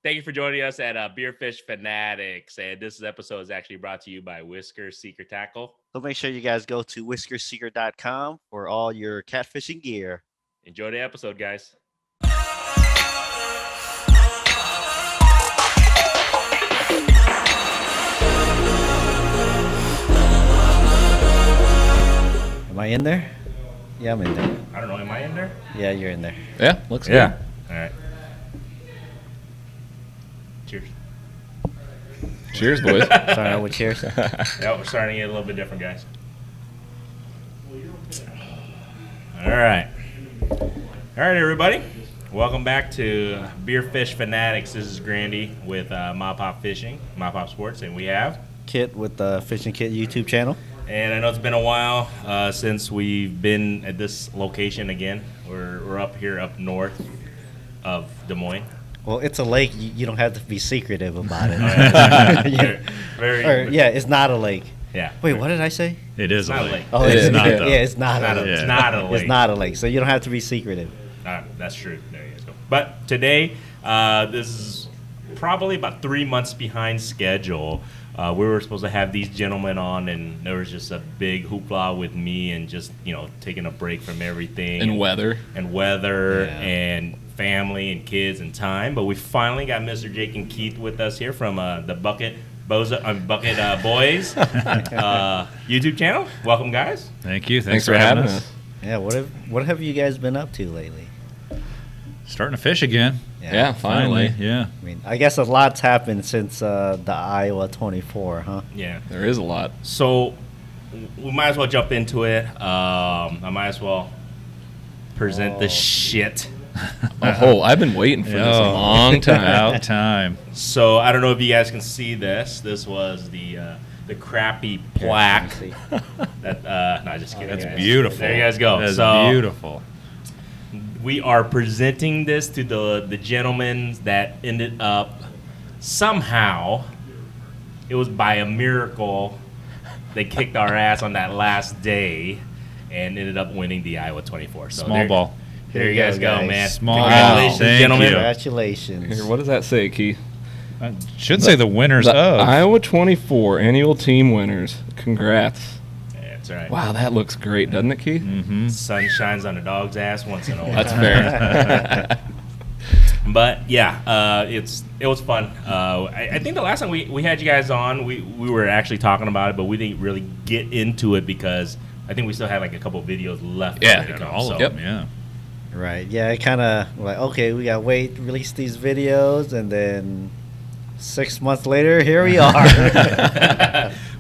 Thank you for joining us at Beer Fish Fanatics. And this episode is actually brought to you by Whisker Secret Tackle. So make sure you guys go to whiskersecret.com for all your catfishing gear. Enjoy the episode, guys. Am I in there? Yeah, I'm in there. I don't know. Am I in there? Yeah, you're in there. Yeah, looks good. All right. Cheers. Cheers, boys. Starting out with cheers. Yeah, we're starting it a little bit different, guys. All right. All right, everybody. Welcome back to Beer Fish Fanatics. This is Grandy with MaPop Fishing, MaPop Sports, and we have... Kit with the Fishing Kit YouTube channel. And I know it's been a while since we've been at this location again. We're up here up north of Des Moines. Well, it's a lake. You don't have to be secretive about it. Yeah, it's not a lake. Yeah. Wait, what did I say? It is Not a a lake. lake. Oh, It it's is. not. Though. Yeah, it's not a lake. It's not a lake. It's not a lake, so you don't have to be secretive. That's true. There you go. But today, this is probably about 3 months behind schedule. We were supposed to have these gentlemen on, and there was just a big hoopla with me and just, taking a break from everything. And weather. And family and kids and time. But we finally got Mr. Jake and Keith with us here from the Bucket Boys YouTube channel. Welcome, guys. Thank you. Thanks for having us. Yeah, what have you guys been up to lately? Starting to fish again. Yeah, finally. Yeah. I mean, I guess a lot's happened since the Iowa 24, huh? Yeah. There is a lot. So we might as well jump into it. I might as well present the shit. Oh, I've been waiting for this a long time. About time. So I don't know if you guys can see this. This was the crappy plaque. That no, just kidding. That's guys. beautiful. There you guys go. That's So beautiful. we are presenting this to the gentlemen that ended up somehow. It was by a miracle. They kicked our ass on that last day and ended up winning the Iowa 24. So Small ball. There you guys go, man. Small Congratulations, ball. Thank gentlemen. you. Congratulations. Here, what does that say, Keith? I should say the winners The of. Iowa 24 annual team winners. Congrats. Yeah, that's right. Wow, that looks great, doesn't it, Keith? Mm-hmm. Sun shines on a dog's ass once in a while. That's fair. But yeah, it was fun. I think the last time we had you guys on, we were actually talking about it, but we didn't really get into it because I think we still had like a couple videos left. Yeah, to come, All of Yep. them, yeah. Right. Yeah, it kind of like, okay, we got to wait, release these videos, and then 6 months later, here we are.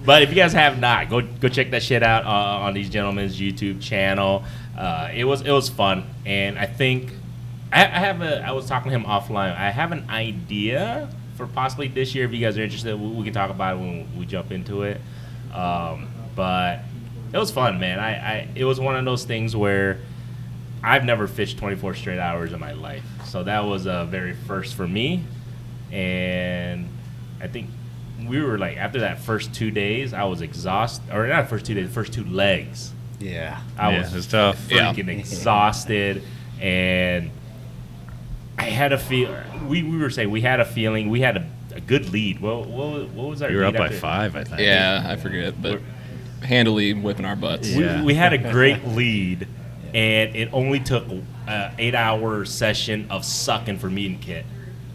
But if you guys have not, go check that shit out on these gentlemen's YouTube channel. It was fun, and I think I was talking to him offline. I have an idea for possibly this year. If you guys are interested, we can talk about it when we jump into it. But it was fun, man. It was one of those things where I've never fished 24 straight hours in my life, so that was a very first for me. And I think we were like, after that first 2 days, I was exhausted, or not the first 2 days, the first two legs. Yeah. I Yeah, was it was tough. freaking exhausted, and I had a feel. We were saying we had a feeling we had a good lead. Well, what was our? You were lead up by after? 5, I think. Yeah, I forget, but handily whipping our butts. Yeah. We had a great lead, and it only took an 8-hour session of sucking for me and Kit,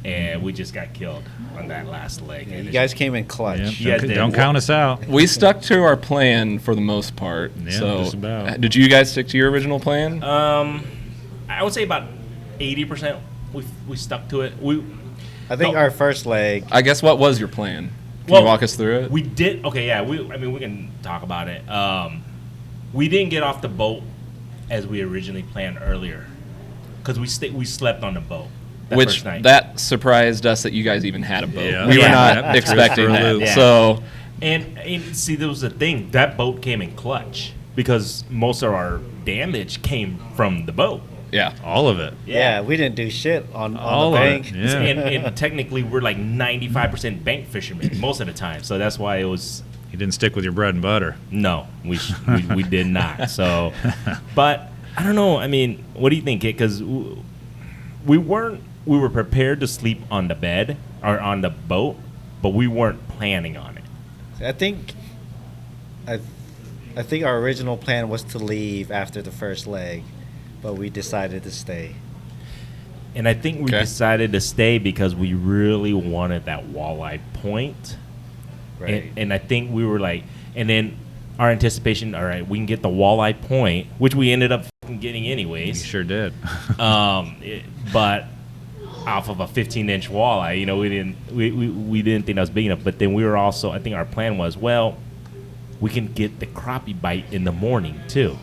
and we just got killed on that last leg. Yeah, And you it's guys came in clutch. Yeah, You guys don't did. don't count us out. We stuck to our plan for the most part. Yeah, so, just about. Did you guys stick to your original plan? I would say about 80%. We stuck to it. I think No. our first leg, I guess what was your plan? Can Well, you walk us through it? We did. Okay, yeah. We can talk about it. We didn't get off the boat as we originally planned earlier, because we slept on the boat that Which first night. that surprised us that you guys even had a boat. Yeah. We were Yeah. not That expecting threw us for a that. loop. Yeah. So and see, there was a thing. That boat came in clutch because most of our damage came from the boat. yeah, All of it. yeah, we didn't do shit on All the of bank. it. Yeah. And technically, we're like 95% bank fishermen most of the time. So that's why it was. You didn't stick with your bread and butter. No, we did not. So, but I don't know. I mean, what do you think, Kit? Because we weren't we were prepared to sleep on the bed or on the boat, but we weren't planning on it. I think our original plan was to leave after the first leg, but we decided to stay. And I think we decided to stay because we really wanted that walleye point. Right. And I think we were like, and then our anticipation, all right, we can get the walleye point, which we ended up fucking getting anyways. You sure did. But off of a 15-inch walleye, you know, we didn't think that was big enough. But then we were also, I think our plan was, well, we can get the crappie bite in the morning too.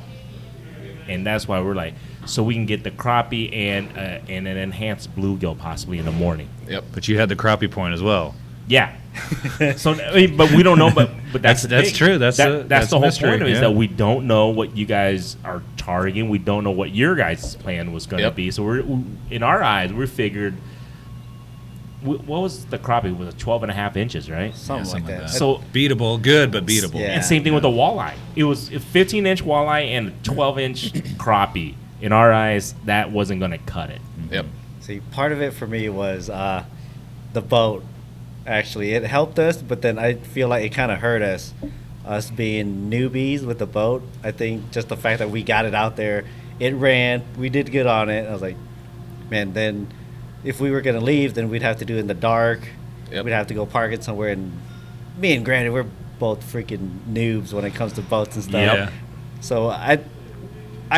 And that's why we're like, so we can get the crappie and an enhanced bluegill possibly in the morning. Yep. But you had the crappie point as well. Yeah. So, I mean, but we don't know. But that's true. That's the whole mystery, point of it, is yeah. that we don't know what you guys are targeting. We don't know what your guys' plan was going to be. So we're in our eyes, we figured. What was the crappie? Was it 12 and a half inches, right? Something like that. So beatable, good, but beatable. Yeah. and same thing with the walleye. It was a 15-inch walleye and a 12-inch crappie. In our eyes, that wasn't going to cut it. Yep. See, part of it for me was the boat. Actually, it helped us, but then I feel like it kind of hurt us being newbies with the boat. I think just the fact that we got it out there, it ran, we did good on it. I was like, man, then if we were going to leave, then we'd have to do it in the dark. Yep. We'd have to go park it somewhere. And me and Granny, we're both freaking noobs when it comes to boats and stuff. Yeah. So I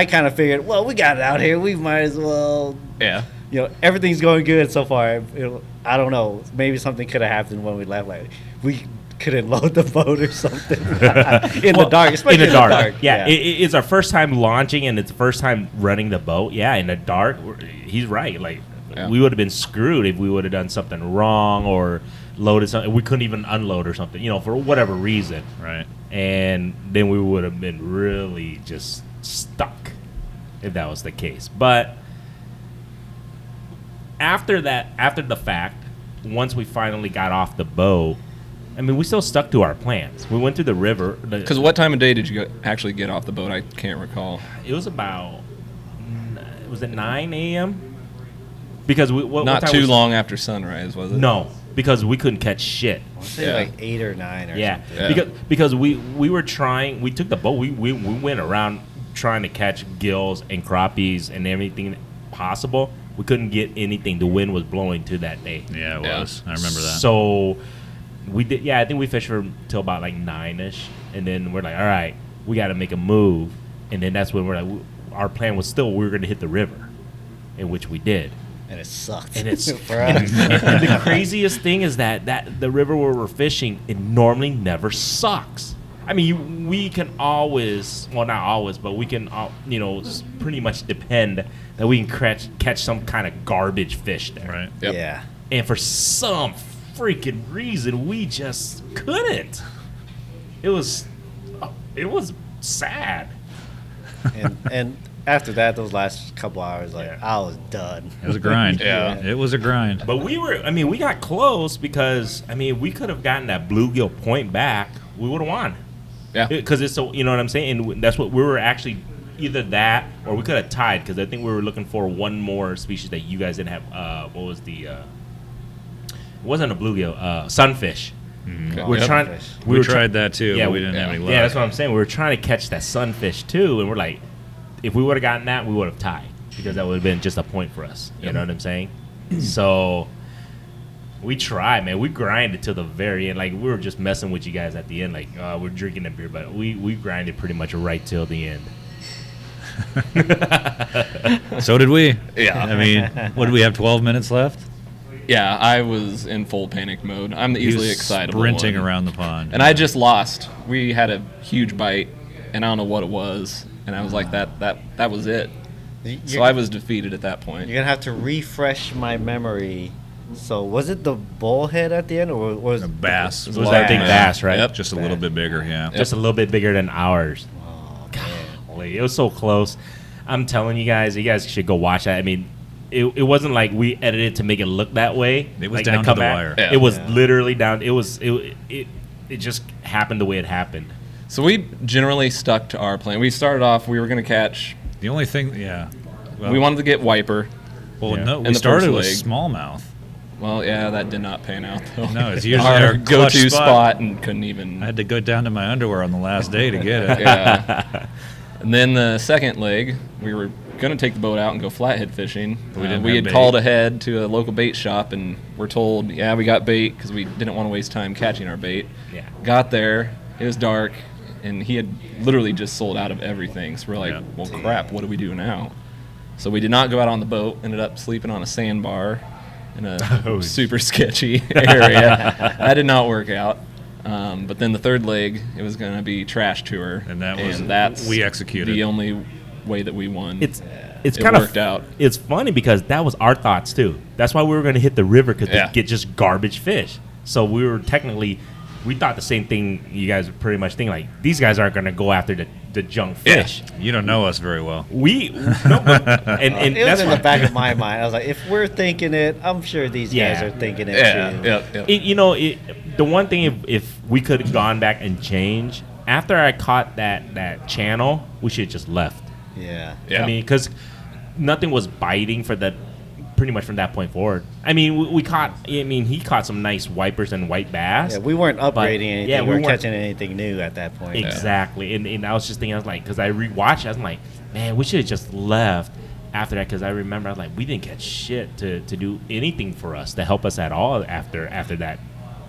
kind of figured, well, we got it out here. We might as well. Yeah. You know, everything's going good so far. I don't know. Maybe something could have happened when we left. Like, we couldn't load the boat or something the dark, especially in the dark. Yeah, it's our first time launching and it's the first time running the boat. Yeah, in the dark. He's right. Like, we would have been screwed if we would have done something wrong or loaded something. We couldn't even unload or something, you know, for whatever reason. Right. And then we would have been really just stuck if that was the case. But after the fact, once we finally got off the boat, I mean, we still stuck to our plans. We went to the river. Because what time of day did you actually get off the boat? I can't recall. It was about, was it 9 a.m.? Because not too long after sunrise, was it? No, because we couldn't catch shit. I want to say like 8 or 9 or something. Yeah, because we were trying. We took the boat. We went around trying to catch gills and crappies and everything possible. We couldn't get anything. The wind was blowing to that day. Yeah, it was. I remember that. So we did. Yeah, I think we fished for till about like 9ish, and then we're like, all right, we got to make a move. And then that's when we're like, our plan was still we were going to hit the river, in which we did. And it sucked. And it's for us. and the craziest thing is that the river where we're fishing, it normally never sucks. I mean, we can always, well, not always, but we can, you know, pretty much depend that we can catch some kind of garbage fish there. Right. Yep. Yeah. And for some freaking reason, we just couldn't. It was sad. And after that, those last couple hours, like, Yeah. I was done. It was a grind. Yeah. It was a grind. But we got close because, I mean, we could have gotten that bluegill point back. We would have won. Yeah. Because it's so, you know what I'm saying? And that's what we were actually, either that or we could have tied, because I think we were looking for one more species that you guys didn't have. What was the, it wasn't a bluegill, sunfish. Mm-hmm. We're Yep. trying. We tried that too, but we didn't have any luck. Yeah, that's what I'm saying. We were trying to catch that sunfish too, and we're like, if we would have gotten that, we would have tied, because that would have been just a point for us. You know what I'm saying? So we tried, man. We grinded till the very end. Like, we were just messing with you guys at the end. Like, we're drinking a beer, but we grinded pretty much right till the end. So did we. Yeah. I mean, what did we have? 12 minutes left. Yeah, I was in full panic mode. I'm the He was easily excitable sprinting one. around the pond. And I just lost. We had a huge bite, and I don't know what it was. And I was like, that was it. So I was defeated at that point. You're going to have to refresh my memory. So was it the bullhead at the end, or was a bass. It was that big bass, right? Yep. Just a little bit bigger, yeah. Just a little bit bigger than ours. Oh, man. Golly, it was so close. I'm telling you guys should go watch that. I mean, it wasn't like we edited to make it look that way. It was like down to the comeback. wire. Yeah. It was Yeah. literally down. It just happened the way it happened. So we generally stuck to our plan. We started off, we were going to catch, The only thing, yeah. Well, we wanted to get wiper. Well, Yeah. no, And we the started first with leg. smallmouth. Well, yeah, that did not pan out though. No, it's usually our our go-to clutch spot, and couldn't even. I had to go down to my underwear on the last day to get it. Yeah. And then the second leg, we were gonna take the boat out and go flathead fishing. We didn't we have had bait. called ahead to a local bait shop, and we're told, yeah, we got bait because we didn't want to waste time catching our bait. Yeah. Got there, it was dark, and he had literally just sold out of everything. So we're like, Yeah. well, crap, what do we do now? So we did not go out on the boat. Ended up sleeping on a sandbar in a super sketchy area. That did not work out. But then the third leg, it was going to be trash tour, And that that's we executed. the only way that we won. It's It kind of worked out. It's funny because that was our thoughts too. That's why we were going to hit the river because Yeah. they get just garbage fish. So we were technically, we thought the same thing. You guys were pretty much thinking like these guys aren't going to go after the junk fish. You don't know us very well. We no, but, and It was that's in why- the back of my mind. I was like, if we're thinking it, I'm sure these guys Yeah. are thinking it yeah, too. yeah. The one thing if we could have gone back and changed after I caught that channel, we should have just left. Yeah. Yeah. I mean, because nothing was biting for the pretty much from that point forward. I mean, we caught. I mean, he caught some nice wipers and white bass. Yeah, we weren't upgrading anything. yeah, we we weren't weren't- catching anything new at that point. Exactly, and I was just thinking, I was like, because I rewatched, it, I was like, man, we should have just left after that, because I remember I was like, we didn't catch shit to do anything for us to help us at all after that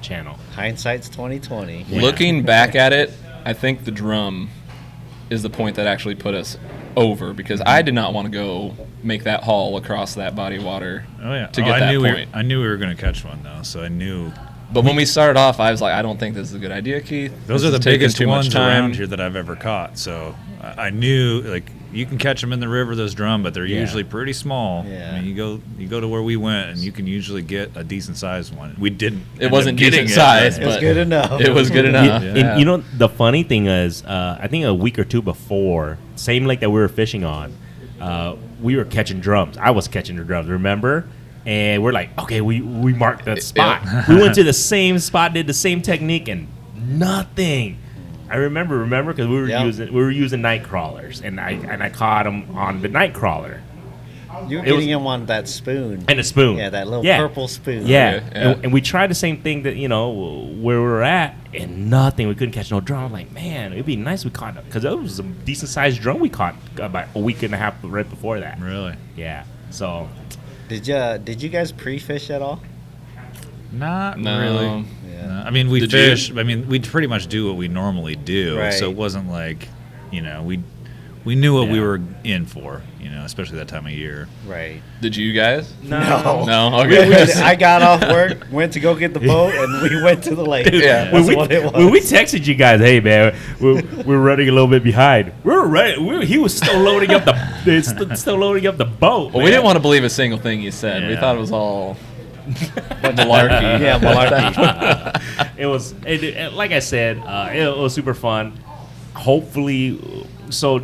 channel. Hindsight's 2020. Yeah. Looking back at it, I think the drum is the point that actually put us over, because I did not want to go make that haul across that body of water Oh yeah. to get I that knew point. I knew we were going to catch one though, so I knew. But when we started off, I was like, I don't think this is a good idea, Keith. Those This are the is taking biggest too much ones time. around here that I've ever caught. So I knew, like, you can catch them in the river, those drum, but they're Yeah. usually pretty small. Yeah. I mean, you go to where we went, and you can usually get a decent sized one. We didn't. It end wasn't up getting decent size, It was but good enough. it was good enough. And Yeah. you know, the funny thing is, I think a week or two before, same lake that we were fishing on, we were catching drums. I was catching the drums, remember? And we're like, okay, we marked that spot. We went to the same spot, did the same technique, and nothing. I remember because we were using night crawlers, and I caught them on the night crawler You were It was- getting him on that spoon. and a spoon. Yeah, that little Yeah. purple spoon. Yeah, Okay, yeah. And we tried the same thing that where we were at, and nothing. We couldn't catch no drum. I'm like, man, it'd be nice we caught it, because it was a decent sized drum we caught about a week and a half right before that. Really? Yeah, so Did you guys pre-fish at all? Not No. really. Yeah. No. I mean, we Did you? fish. I mean, we pretty much do what we normally do. Right. So it wasn't like, we knew what we Yeah. were in for. Especially that time of year. Right. Did you guys? No. No? Okay. I got off work, went to go get the boat, and we went to the lake. Yeah. That's what it was. when we texted you guys, hey man, we're running a little bit behind. We were ready. He was still loading up still loading up the boat. Well, we didn't want to believe a single thing you said. We Yeah. thought it was all malarkey. Yeah, malarkey. It was like I said, it was super fun. Hopefully, so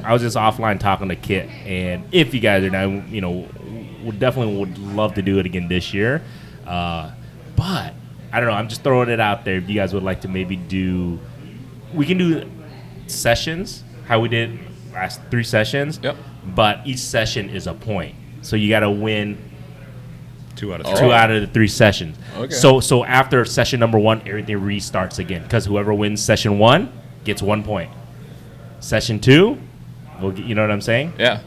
I was just offline talking to Kit, and if you guys are down, we definitely would love to do it again this year. But I don't know. I'm just throwing it out there. If you guys would like to maybe we can do sessions, how we did last 3 sessions. Yep. But each session is a point, so you got to win 2 out of Oh. 3. 2 out of the 3 sessions. Okay. So after session number 1, everything restarts again, because whoever wins session 1 gets 1 point. Session 2, you know what I'm saying? Yeah.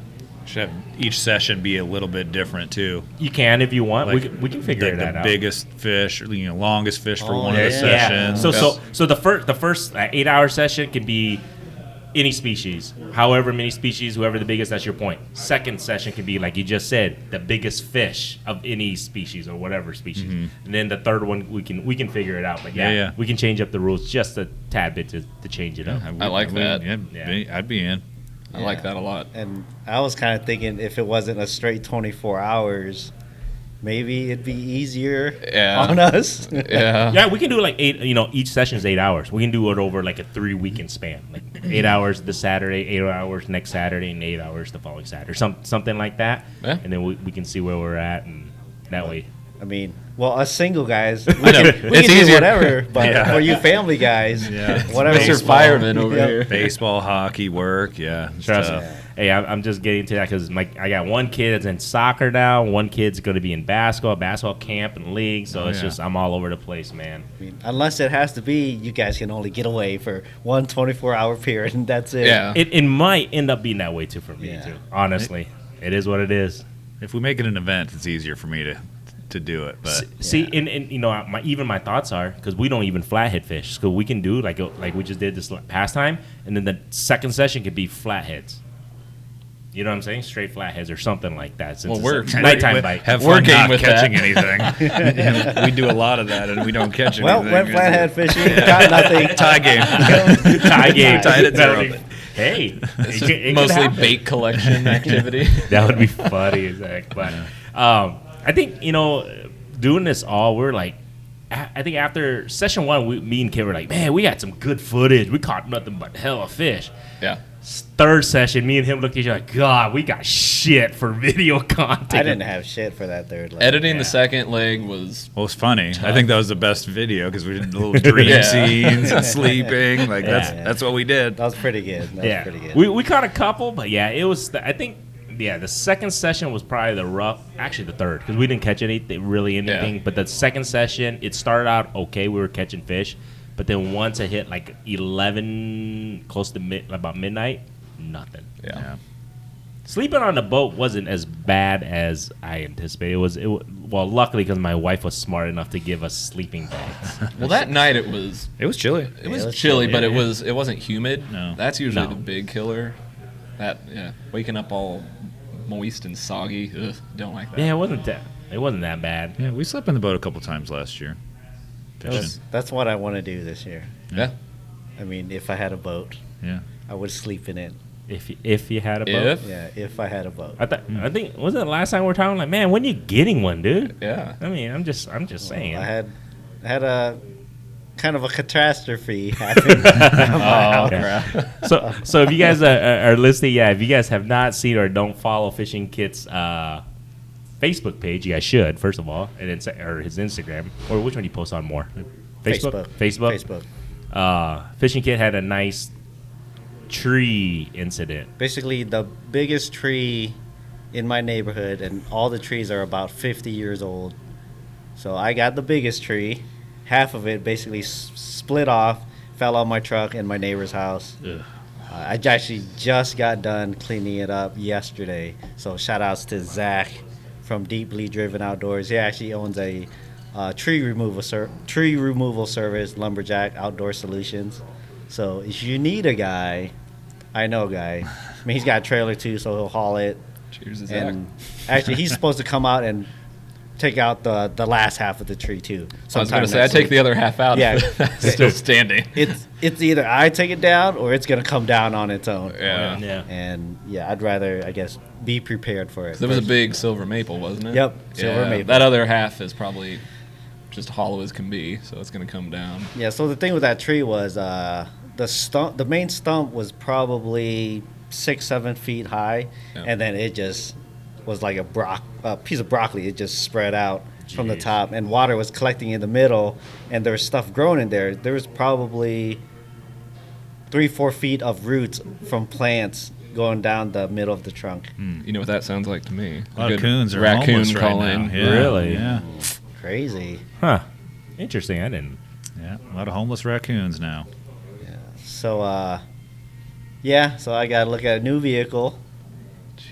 Should have each session be a little bit different too. You can if you want. Like, we can figure like that the out. biggest fish, longest fish for Oh, one of the yeah. sessions. So the first 8-hour session can be any species, however many species, whoever the biggest, that's your point. Second session can be, like you just said, the biggest fish of any species or whatever species. And then the third one, we can figure it out. But Yeah. we can change up the rules just a tad bit to change it up. I like that. Yeah, I'd be in. I like that a lot. And I was kind of thinking if it wasn't a straight 24 hours, maybe it'd be easier Yeah. on us. Yeah. Yeah, we can do like 8. Each session is 8 hours. We can do it over like a 3-weekend span, like 8 hours this Saturday, 8 hours next Saturday, and 8 hours the following Saturday, something like that. Yeah. And then we can see where we're at, and that way. I mean, well, us single guys, we know. can, we It's can do easier. whatever. But Yeah. for you family guys, Yeah. whatever. Mr. Fireman over Yep. here. Baseball, hockey, work, yeah. Trust stuff. me. Hey, I'm just getting to that because I got one kid that's in soccer now. One kid's going to be in basketball camp and league. So it's just I'm all over the place, man. I mean, unless it has to be, you guys can only get away for one 24-hour period, and that's it. Yeah. It might end up being that way too for me too. Honestly, it is what it is. If we make it an event, it's easier for me to do it. But see, and you know, even my thoughts are because we don't even flathead fish, so we can do like we just did this past time, and then the second session could be flatheads. You know what I'm saying? Straight flatheads or something like that. Since Well, it's a nighttime bite. have We're fun game not with catching that. anything. And we do a lot of that, and we don't catch anything. Well, went flathead fishing, got nothing. Tie game. Tie game. Tied at zero. Hey, It's it could mostly happen. bait collection activity. That would be funny, Zach. But I think, you know, doing this all, we're like, I think after session one, me and Kim were like, man, we got some good footage. We caught nothing but hell of fish. Yeah. Third session, me and him looked at each other like, God, we got shit for video content. I didn't have shit for that third leg. Editing the second leg was Well, it's funny. I think that was the best video because we did little dream Yeah. scenes and sleeping. Like Yeah. that's what we did. That was pretty good. That was pretty good. We caught a couple, but yeah, it was. I think the second session was probably the rough. Actually, the third because we didn't catch anything. Yeah. But the second session, it started out okay. We were catching fish, but then once it hit like 11, close to about midnight, nothing. yeah. Sleeping on the boat wasn't as bad as I anticipated. Well, luckily because my wife was smart enough to give us sleeping bags. Well, that night it was chilly. it was it was chilly, chilly, but yeah. it wasn't humid. No. That's usually No. the big killer. That waking up all moist and soggy. Ugh, don't like that. Yeah, it wasn't that bad. Yeah, we slept in the boat a couple times last year. Fishing. That's what I want to do this year. Yeah. I mean, if I had a boat, Yeah. I would sleep in it. If you had a boat. If Yeah, if I had a boat. I think wasn't it the last time we were talking like, man, when you getting one, dude? yeah. I mean, I'm just saying. I had a kind of a catastrophe happen. Oh Yeah. crap. So if you guys are listening, if you guys have not seen or don't follow Fishing Kit's Facebook page, you guys should first of all, and or his Instagram, or which one do you post on more? Facebook. Facebook. Fishing Kit had a nice tree incident. Basically, the biggest tree in my neighborhood, and all the trees are about 50 years old. So I got the biggest tree. Half of it basically split off, fell on my truck in my neighbor's house. Ugh. I actually just got done cleaning it up yesterday. So shout outs to Zach from Deeply Driven Outdoors. He actually owns a tree removal service, Lumberjack Outdoor Solutions. So if you need a guy, I know a guy. I mean, he's got a trailer too, so he'll haul it. Cheers to Zach. And actually, he's supposed to come out and take out the last half of the tree too. I was going sometime to say, I next take week. the other half out. Yeah. If that's still standing. It's either I take it down or it's gonna come down on its own. Yeah. Yeah. And yeah, I'd rather, I guess, be prepared for it. There was a big silver maple, wasn't it? Yep, silver maple. That other half is probably just hollow as can be, so it's going to come down. Yeah. So the thing with that tree was the main stump was probably 6-7 feet high, Yeah. and then it just was like a piece of broccoli. It just spread out from the Jeez. top, and water was collecting in the middle, and there was stuff growing in there. There was probably 3-4 feet of roots from plants going down the middle of the trunk. You know what that sounds like to me? A lot of good coons are raccoon homeless right calling. now. Yeah, Really? Yeah. Crazy. Huh. Interesting. I didn't. Yeah. A lot of homeless raccoons now. So so I got to look at a new vehicle,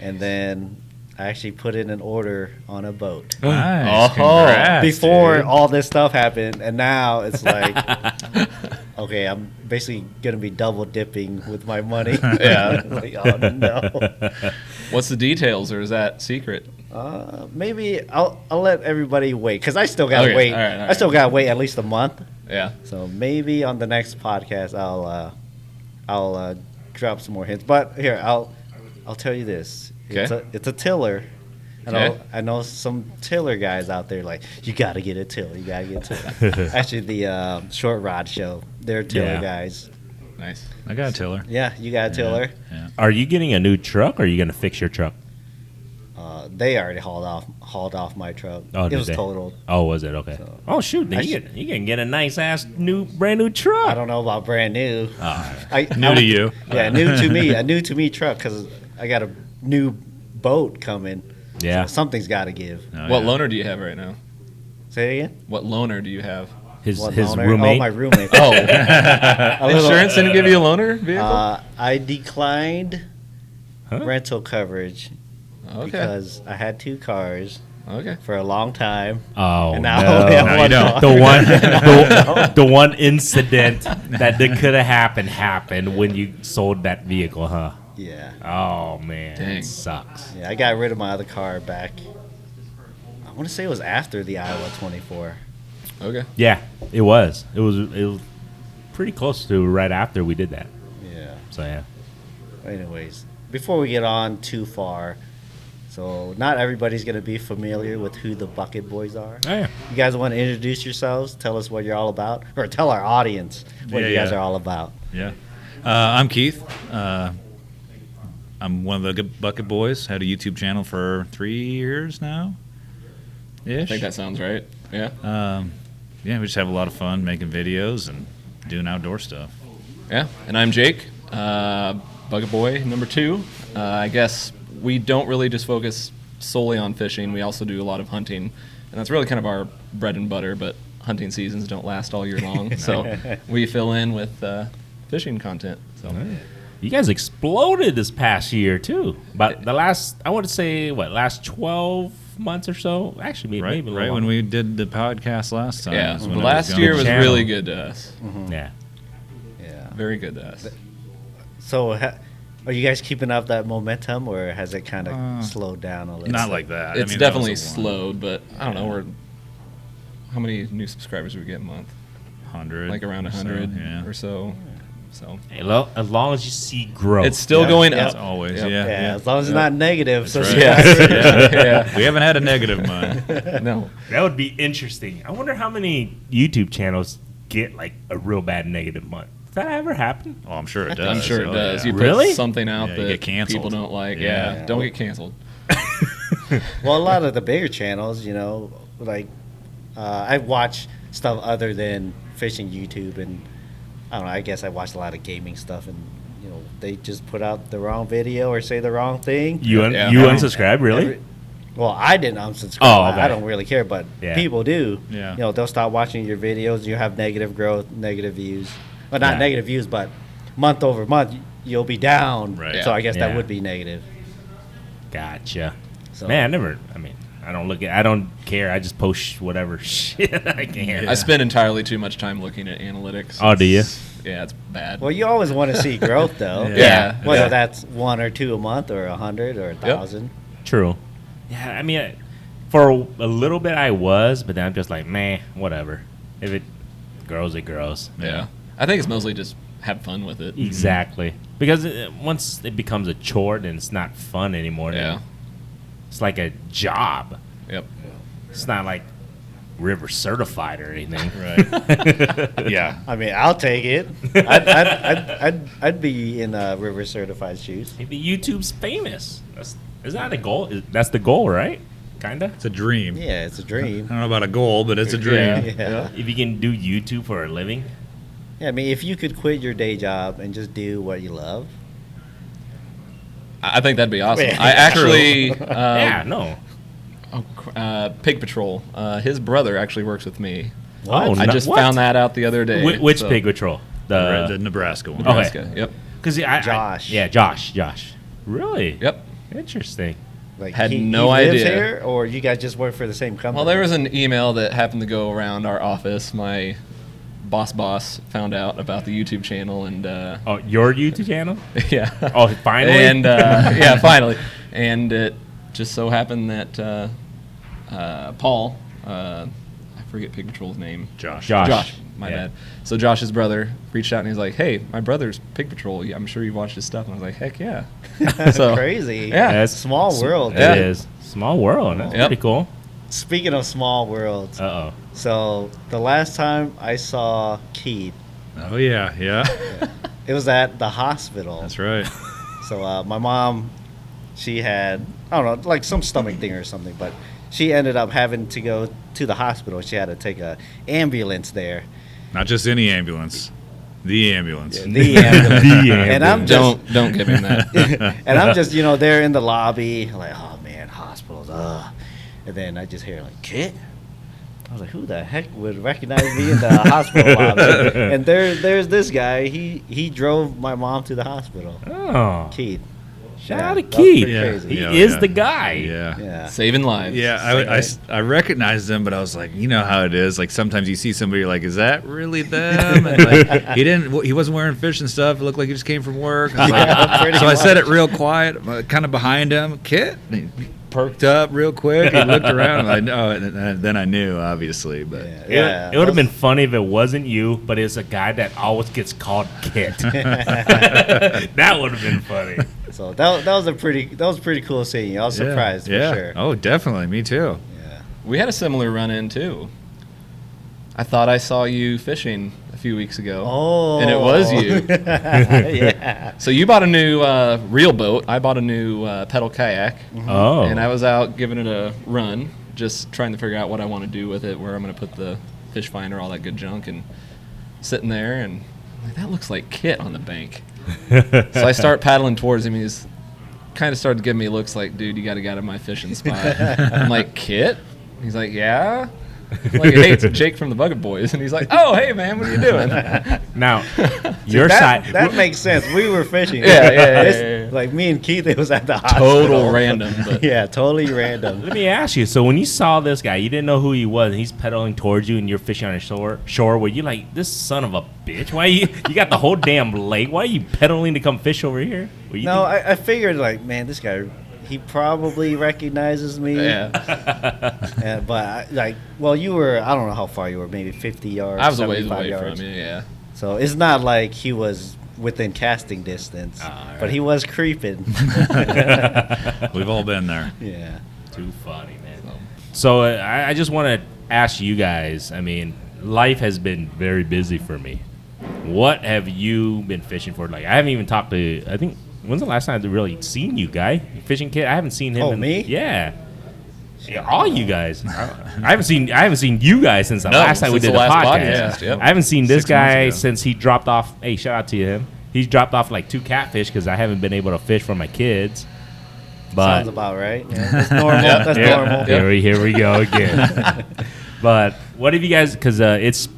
and then I actually put in an order on a boat Nice. Oh. Congrats, before dude. all this stuff happened, and now it's like, okay, I'm basically gonna be double dipping with my money. Yeah. Like, oh no. What's the details, or is that secret? Maybe I'll let everybody wait, because I still gotta Okay, wait. all right, all I right. still gotta wait at least a month. Yeah. So maybe on the next podcast I'll drop some more hints. But here I'll tell you this. Okay. It's a tiller. Okay. I know some tiller guys out there like, you gotta get a tiller. You gotta get a tiller. Actually, the Short Rod Show, they're tiller Yeah. guys. Nice. I got a tiller. Yeah, you got a tiller. Yeah. Are you getting a new truck or are you going to fix your truck? They already hauled off my truck. Oh, it did was they? totaled. Oh, was it? Okay. So- Oh, shoot. Then you can get a nice ass brand new truck. I don't know about brand new. Oh, New to you. Yeah, new to me. A new to me truck, because I got a new boat coming. Yeah. So something's got to give. Oh, What yeah. loaner do you have right now? Say it again. What loaner do you have? His What his loaner? roommate. Oh, my roommate. Oh, A little- insurance didn't give you a loaner vehicle? I declined Huh? rental coverage Okay. because I had 2 cars Okay. for a long time. Oh And now no! I only have No, you one don't. car. The one incident that could have happened when you sold that vehicle, huh? Yeah. Oh man, Dang. it sucks. Yeah, I got rid of my other car back. I want to say it was after the Iowa 24. Okay. Yeah, it was. It was pretty close to right after we did that. Yeah. So yeah. Anyways, before we get on too far, so not everybody's going to be familiar with who the Bucket Boys are. Oh yeah. You guys want to introduce yourselves? Tell us what you're all about, or tell our audience what Yeah, you guys yeah. are all about. Yeah. I'm Keith. I'm one of the good Bucket Boys. Had a YouTube channel for 3 years now. Ish. I think that sounds right. Yeah. Yeah, we just have a lot of fun making videos and doing outdoor stuff. Yeah. And I'm Jake, Bucket Boy number 2. I guess we don't really just focus solely on fishing. We also do a lot of hunting, and that's really kind of our bread and butter. But hunting seasons don't last all year long, so we fill in with fishing content. So You guys exploded this past year too. But the last, I want to say, last 12 months or so? Actually, Right, maybe a right little when longer. we did the podcast last time. yeah, is the when it last going. year was Channel. really good to us. Yeah. Yeah. Very good to us. So, are you guys keeping up that momentum, or has it kind of slowed down a little? Not like that. It's I mean, definitely that was a slowed, but I don't know. How many new subscribers do we get a month? 100. Like around or so, 100 yeah. or so. So Hey, as long as you see growth. it's still Yeah. going Yeah. up. As always, Yep. yeah. Yeah, as long as it's not negative. So That's subscribe. right. Yeah. We haven't had a negative month. No. That would be interesting. I wonder how many YouTube channels get like a real bad negative month. Does that ever happen? Oh, I'm sure it does. I'm sure it Oh, does. yeah. You Really? put something out Yeah, you that get canceled. people don't like. Yeah. Yeah. Don't get canceled. Well, a lot of the bigger channels, like I watch stuff other than fishing YouTube, and I don't know. I guess I watch a lot of gaming stuff, and they just put out the wrong video or say the wrong thing. You Yeah. unsubscribe, really? Well, I didn't unsubscribe. Oh, okay. I don't really care, but Yeah. people do. Yeah. They'll stop watching your videos. You have negative growth, negative views. Well, not Yeah. negative views, but month over month, you'll be down. Right. So I guess Yeah. that would be negative. Gotcha. So, Man, I don't care. I just post whatever shit I can. I spend entirely too much time looking at analytics. Oh, do you? Yeah, it's bad. Well, you always want to see growth, though. Yeah. Whether Yeah. that's 1 or 2 a month, or 100 or 1,000. True. Yeah, for a little bit I was, but then I'm just like, man, whatever. If it grows, it grows. Yeah. I think it's mostly just have fun with it. Exactly. Because once it becomes a chore, then it's not fun anymore. Then Yeah. It's like a job. Yep. It's not like river certified or anything. Right. Yeah. I mean, I'll take it. I'd be in river certified shoes. Maybe YouTube's famous. Is that a goal? That's the goal, right? Kinda. It's a dream. Yeah, it's a I dream. don't know about a goal, but it's a dream. Yeah. Yeah. If you can do YouTube for a living. Yeah, I mean, if you could quit your day job and just do what you love. I think that'd be awesome. Yeah. I actually, Yeah, no. Pig Patrol. His brother actually works with me. What? I just What? found that out the other day. Which so- Pig Patrol? The Nebraska one. Okay. Nebraska. Yep. Because Josh. Josh. Really? Yep. Interesting. Like, Had he no lives idea. here, or you guys just work for the same company? Well, there was an email that happened to go around our office. My boss found out about the YouTube channel, and Oh, your YouTube channel? yeah. Oh, finally? And yeah, finally. And it just so happened that Paul, I forget Pig Patrol's name. Josh. Josh. My Yeah. bad. So Josh's brother reached out and he's like, "Hey, my brother's Pig Patrol. I'm sure you've watched his stuff." And I was like, "Heck yeah!" So Crazy. Yeah. That's Small world. It Yeah. is. Small world. That's Yep. pretty cool. Speaking of small worlds, Uh-oh. so the last time I saw Keith, Oh, yeah. Yeah. it was at the hospital. That's right. So my mom, she had, I don't know, like some stomach thing or something, but she ended up having to go to the hospital. She had to take a ambulance there. Not just any ambulance. The ambulance. Yeah, the ambulance. The And I'm just, Don't give him that. and I'm just, there in the lobby, like, oh man, hospitals, and then I just hear like, Kit. I was like, who the heck would recognize me in the hospital lobby? And there's this guy. He drove my mom to the hospital. Oh, Keith. shout out to that was pretty Keith. crazy. He Yeah, is yeah. the guy. Yeah. Yeah. Saving lives. Yeah, I recognized him, but I was like, you know how it is. Like sometimes you see somebody, you're like, is that really them? And like, he wasn't wearing fishing stuff. It looked like he just came from work. I was like, Yeah, pretty so I said much. it real quiet, kind of behind him. Kit, and he perked up real quick. He looked around, and I know. And then I knew, obviously. But Yeah. It would have been funny if it wasn't you, but it's a guy that always gets called Kit. That would have been funny. So that was pretty cool seeing you. I was surprised yeah. for sure. Oh, definitely. Me too. Yeah. We had a similar run-in, too. I thought I saw you fishing a few weeks ago. Oh. And it was you. Yeah. So you bought a new reel boat. I bought a new pedal kayak. Oh. And I was out giving it a run, just trying to figure out what I want to do with it, where I'm going to put the fish finder, all that good junk, and sitting there, and I'm like, that looks like Kit on the bank. So I start paddling towards him. He's kind of started giving me looks like, dude, you got to get out of my fishing spot. I'm like, Kit? He's like, yeah. I'm like, hey, it's Jake from the Bucket Boys. And he's like, oh, hey, man, what are you doing? Now, your side. That makes sense. We were fishing. Yeah. It's like me and Keith, it was at the hospital. Total random. But Yeah, totally random. Let me ask you. So when you saw this guy, you didn't know who he was, and he's pedaling towards you, and you're fishing on a shore. Were you like, this son of a bitch? Why you got the whole damn lake? Why are you pedaling to come fish over here? Were you No, I figured like, man, this guy, he probably recognizes me. yeah. But you were, I don't know how far you were, maybe 50 yards. I was a ways 75 away yards. from you, yeah. So it's not like he was within casting distance, All but he was creeping. We've all been there. Yeah. Too funny, man. So I just want to ask you guys. I mean, life has been very busy for me. What have you been fishing for? Like, I haven't even talked to. I think when's the last time I've really seen you, guy? Fishing kid. I haven't seen him. Oh, me? Yeah. Yeah, all you guys. I haven't seen you guys since the last time we since did the the last podcast. podcast, yep. I haven't seen this 6 months guy ago. since he dropped off. Hey, shout out to him. He's dropped off like 2 catfish because I haven't been able to fish for my kids. But Sounds about right. Yeah, that's normal. Yeah. That's yeah, normal. here we go again. But what have you guys? Because it's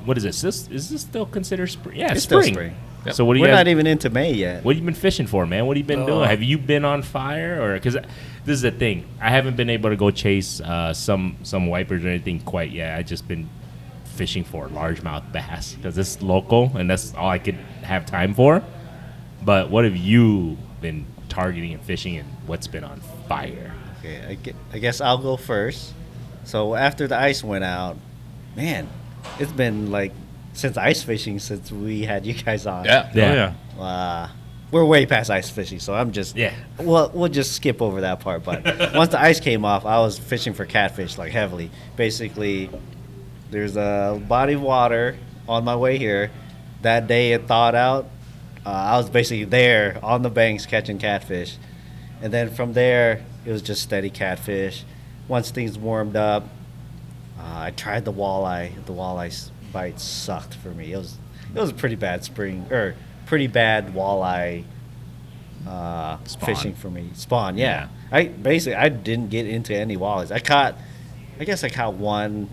what is this? Is this still considered spring? Yeah, It's spring. still spring. Yep. So what do you We're guys? not even into May yet. What have you been fishing for, man? What have you been doing? Have you been on fire, or because this is the thing? I haven't been able to go chase some wipers or anything quite yet. I just been fishing for largemouth bass because it's local and that's all I could have time for. But what have you been targeting and fishing, and what's been on fire? Okay, I guess I'll go first. So after the ice went out, man, it's been like since ice fishing since we had you guys on. Yeah. Yeah. Oh, yeah. We're way past ice fishing, so I'm just We'll just skip over that part. But once the ice came off, I was fishing for catfish like heavily. Basically, there's a body of water on my way here. That day it thawed out. I was basically there on the banks catching catfish, and then from there it was just steady catfish. Once things warmed up, I tried the walleye. The walleye bite sucked for me. It was a pretty bad pretty bad walleye fishing for me. Spawn, yeah. I didn't get into any walleyes. I guess I caught one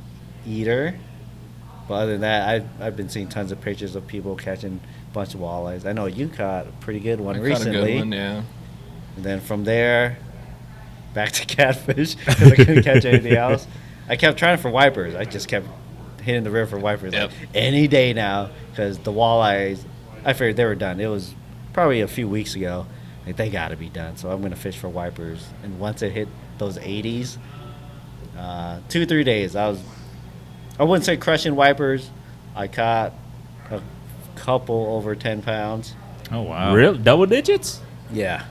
eater, but other than that, I've been seeing tons of pictures of people catching a bunch of walleyes. I know you caught a pretty good one I recently. caught a good one, yeah. And then from there, back to catfish because I couldn't catch anything else. I kept trying for wipers. I just kept hitting the river for wipers Yep. like any day now because the walleyes, I figured they were done. It was probably a few weeks ago. Like, they got to be done. So I'm going to fish for wipers. And once it hit those 80s, 2-3 days, I wouldn't say crushing wipers. I caught a couple over 10 pounds. Oh, wow. Real double digits? Yeah.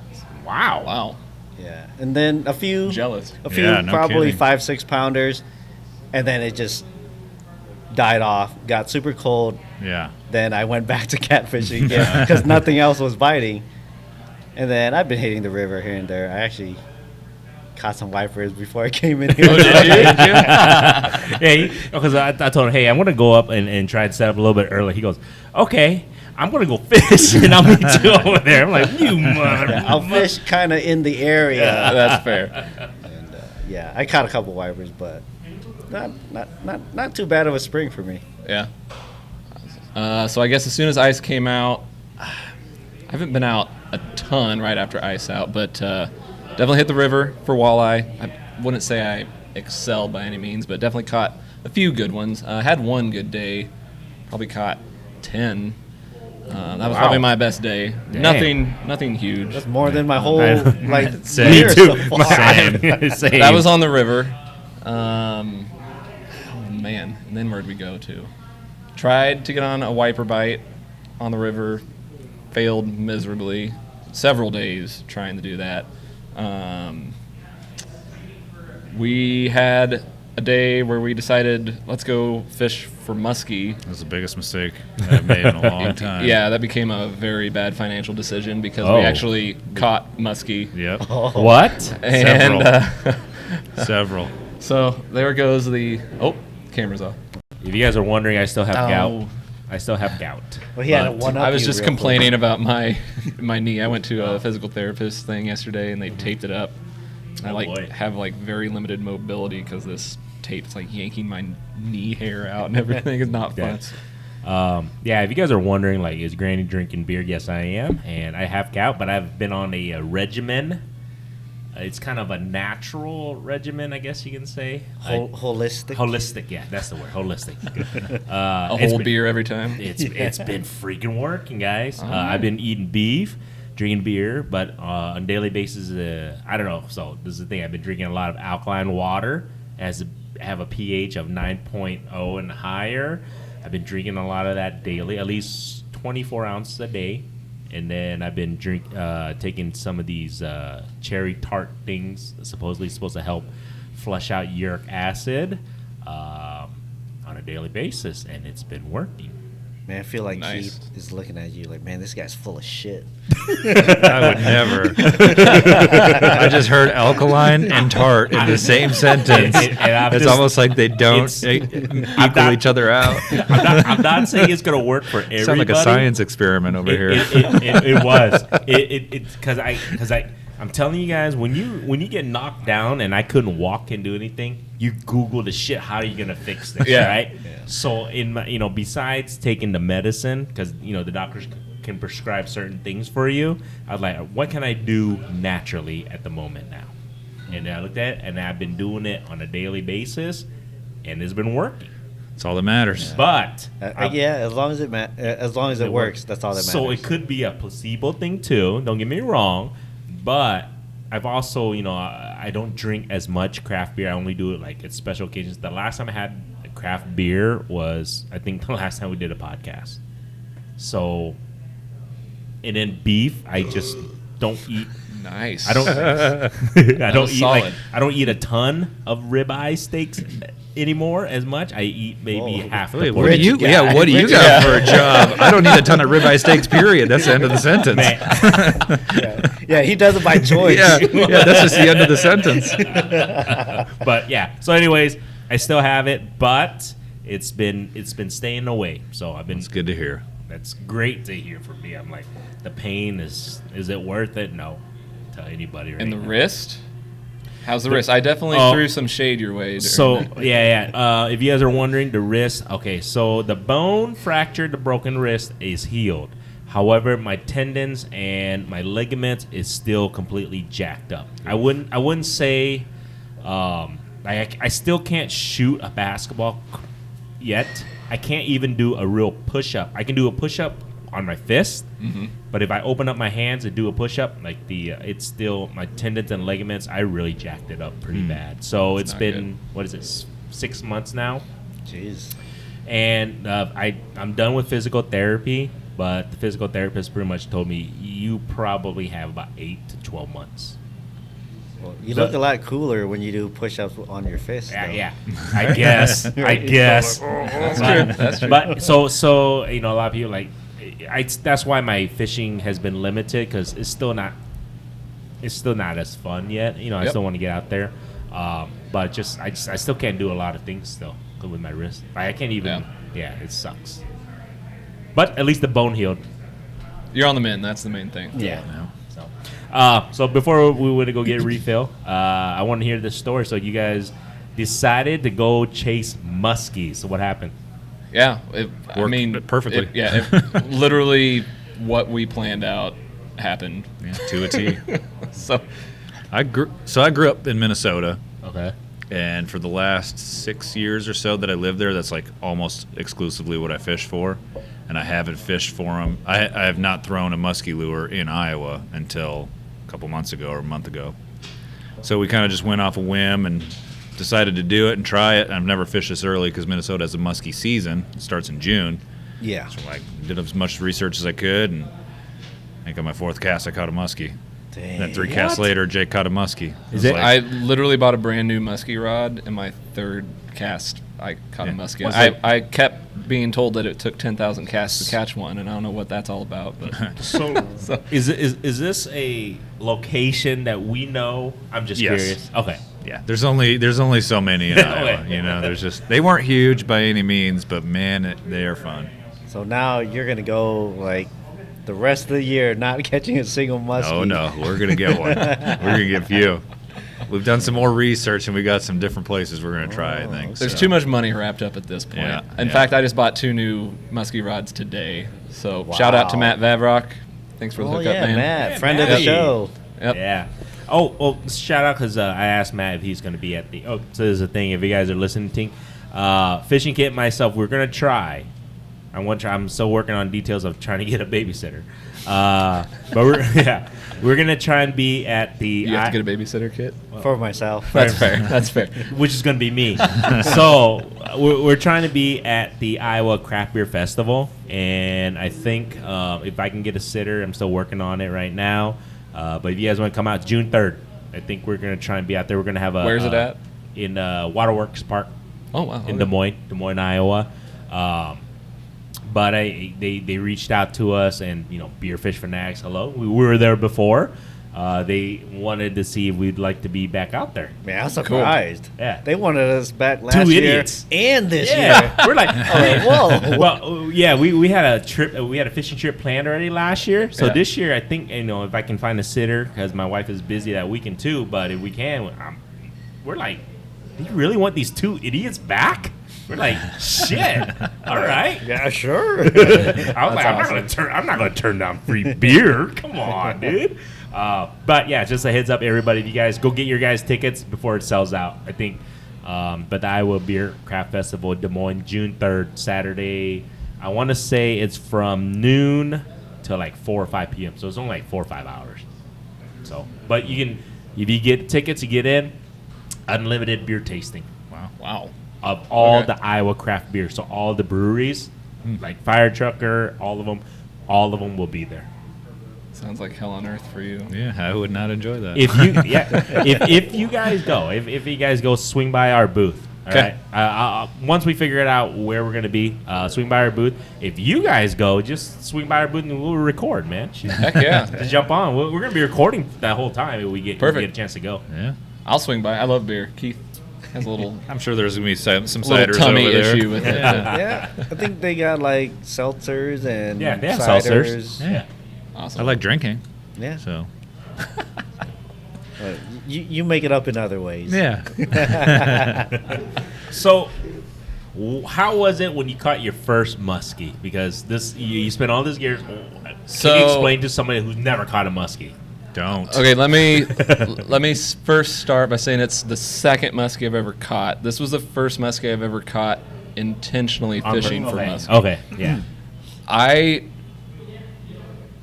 Wow. Wow. Yeah. And then a few. Jealous. A few Yeah, no probably kidding. 5-6 pounders, and then it just died off. Got super cold. Yeah. Then I went back to catfishing again because nothing else was biting. And then I've been hitting the river here and there. I actually caught some wipers before I came in here. Oh, did you? Yeah, because I told him, hey, I'm gonna go up and try and set up a little bit early. He goes, okay, I'm gonna go fish, and I'll meet you over there. I'm like, you mother. I'll fish kind of in the area. That's fair. And yeah, I caught a couple wipers, but not too bad of a spring for me. Yeah. So I guess as soon as ice came out, I haven't been out a ton right after ice out, but definitely hit the river for walleye. I wouldn't say I excelled by any means, but definitely caught a few good ones. Had one good day, probably caught 10. That was probably my best day. Damn. Nothing huge. That's more than my whole Same. year Me too. so far. Same. That was on the river. Man, and then where'd we go to? Tried to get on a wiper bite on the river, failed miserably. Several days trying to do that. We had a day where we decided, let's go fish for muskie. That was the biggest mistake I've made in a long time. Yeah, that became a very bad financial decision because Oh. we actually caught muskie. Yep. What? And Several. so there goes the camera's off. If you guys are wondering, I still have Oh. gout. I still have gout. Well, he had a But- one up I was you just real complaining about my knee. I went to a physical therapist thing yesterday, and they taped it up. I Oh, boy. have very limited mobility because this tape's yanking my knee hair out and everything. It's not fun. Yeah, if you guys are wondering, is Granny drinking beer? Yes, I am, and I have gout, but I've been on a regimen. It's kind of a natural regimen, I guess you can say. Holistic. Holistic, yeah, that's the word. Holistic. A It's whole been- beer every time. It's been freaking working, guys. I've been eating beef, drinking beer, but on a daily basis, I don't know. So this is the thing. I've been drinking a lot of alkaline water. Have a pH of 9.0 and higher. I've been drinking a lot of that daily, at least 24 ounces a day. And then I've been taking some of these cherry tart things, supposedly supposed to help flush out uric acid on a daily basis, and it's been working. Man, I feel like Nice. Keith is looking at you like, man, this guy's full of shit. I would never. I just heard alkaline and tart in the same sentence. And I'm It's just- almost like they don't it's- equal each other out. I'm not saying it's gonna work for everybody. Sound like a science experiment over here. It was. Because I'm telling you guys, when you get knocked down and I couldn't walk and do anything, you Google the shit. How are you gonna fix this? Yeah. Right. So in my, besides taking the medicine, because the doctors can prescribe certain things for you, I was like, what can I do naturally at the moment now? And I looked at it, and I've been doing it on a daily basis, and it's been working. That's all that matters. But Yeah, as long as it works, that's all that matters. So it could be a placebo thing too. Don't get me wrong, but I've also, I don't drink as much craft beer. I only do it at special occasions. The last time I had a craft beer was, I think, the last time we did a podcast. So, and then beef, I just don't eat. Nice. I don't. I don't was eat solid. I don't eat a ton of ribeye steaks anymore as much. I eat maybe Whoa. half. Wait, the what do portion. you? guy. Yeah, what do you Rich got for a job? I don't need a ton of ribeye steaks. Period. That's the end of the sentence. yeah, he does it by choice. Yeah, that's just the end of the sentence. But yeah. So, anyways, I still have it, but it's been staying away. So I've been. It's good to hear. That's great to hear from me. I'm like, the pain is it worth it? No, tell anybody. Right And the now. wrist? How's the wrist? I definitely threw some shade your way. So yeah. If you guys are wondering, the wrist. Okay, so the bone fractured, the broken wrist is healed. However, my tendons and my ligaments is still completely jacked up. I wouldn't say. I still can't shoot a basketball yet. I can't even do a real push-up. I can do a push-up on my fist, but if I open up my hands and do a push-up, it's still my tendons and ligaments. I really jacked it up pretty bad. So it's not been what is it, 6 months now, Jeez. and I'm done with physical therapy. But the physical therapist pretty much told me you probably have about 8 to 12 months. Well, you look a lot cooler when you do push-ups on your fist. Yeah, though. yeah. I guess. I guess. That's true. That's true. But so a lot of people that's why my fishing has been limited because it's still not it's still not as fun yet. You know, I Yep. still want to get out there, but I still can't do a lot of things still with my wrist. I can't even. Yeah, it sucks. But at least the bone healed. You're on the mend. That's the main thing. Yeah. So before we went to go get a refill, I want to hear this story. So you guys decided to go chase muskies. So what happened? Yeah. Worked perfectly. Literally what we planned out happened. Yeah, to a T. So I grew up in Minnesota, Okay. and for the last 6 years or so that I lived there, that's like almost exclusively what I fish for. And I haven't fished for them. I have not thrown a muskie lure in Iowa until a couple months ago or a month ago. So we kind of just went off a whim and decided to do it and try it. I've never fished this early because Minnesota has a muskie season. It starts in June. Yeah. So I did as much research as I could, and I think on my fourth cast I caught a muskie. Dang. And then 3 casts later, Jake caught a muskie. Is it- I literally bought a brand new muskie rod, and my third cast I caught a muskie. Was it- I kept being told that it took 10,000 casts to catch one, and I don't know what that's all about. But So is this a location that we know? I'm just Yes. curious. Okay. Yeah, there's only so many in Iowa. You know, there's just they weren't huge by any means, but man, they are fun. So now you're gonna go like the rest of the year not catching a single muskie. Oh no, we're gonna get one. We're gonna get a few. We've done some more research and we got some different places we're gonna try. I think there's so. too much money wrapped up at this point. Yeah, In yeah. fact, I just bought 2 new muskie rods today. So shout out to Wow. Matt Vavrock. Thanks for the Oh hookup, yeah, man. Matt, friend of the Matty. show. Yep. Yeah. Oh, well, shout out because I asked Matt if he's going to be at the. Oh, so there's a thing. If you guys are listening, Fishing Kit and myself, we're going to try. I'm still working on details of trying to get a babysitter. But we're going to try and be at the. You have to get a babysitter kit. For myself. That's fair. That's fair. Which is going to be me. So we're trying to be at the Iowa Craft Beer Festival, and I think if I can get a sitter, I'm still working on it right now. But if you guys want to come out, June 3rd, I think we're going to try and be out there. We're going to have a. Where's it at? In Waterworks Park Oh wow. in Des Moines, Iowa. But they reached out to us, and Beer Fish Fanatics. Hello, we were there before. They wanted to see if we'd like to be back out there. Man, I'm surprised. Yeah. They wanted us back last Two year idiots. and this year. Yeah, we're like, Whoa. Well, yeah, we had a trip. We had a fishing trip planned already last year. So Yeah. this year, I think if I can find a sitter, because my wife is busy that weekend too. But if we can, we're like, do you really want these 2 idiots back? We're like, shit. All right. Yeah, sure. I was like, I'm not gonna turn down free beer. Come on, dude. But yeah, just a heads up, everybody. If you guys go get your guys' tickets before it sells out, I think. But the Iowa Beer Craft Festival, Des Moines, June 3rd, Saturday. I want to say it's from noon to like 4 or 5 p.m. So it's only like 4 or 5 hours. So, but you can, if you get tickets, you get in. Unlimited beer tasting. Wow. Of all Okay. the Iowa craft beer. So all the breweries, like Firetrucker, all of them will be there. Sounds like hell on earth for you. Yeah, I would not enjoy that. If you guys go, if you guys go, swing by our booth. All Okay. right. Once we figure it out where we're gonna be, swing by our booth. If you guys go, just swing by our booth and we'll record, man. Heck yeah. Just jump on. We're gonna be recording that whole time if we get a chance to go. Yeah, I'll swing by. I love beer. Keith has a little I'm sure there's gonna be some little ciders tummy over there. issue with it. Yeah, I think they got like seltzers and Yeah, they have ciders. seltzers. Yeah. Awesome. I like drinking, Yeah, so you make it up in other ways. yeah. So, how was it when you caught your first muskie? Because you spent all this years. Can So- you explain to somebody who's never caught a muskie? Don't. Okay, let me first start by saying it's the second muskie I've ever caught. This was the first muskie I've ever caught intentionally fishing for muskie. Okay, yeah. I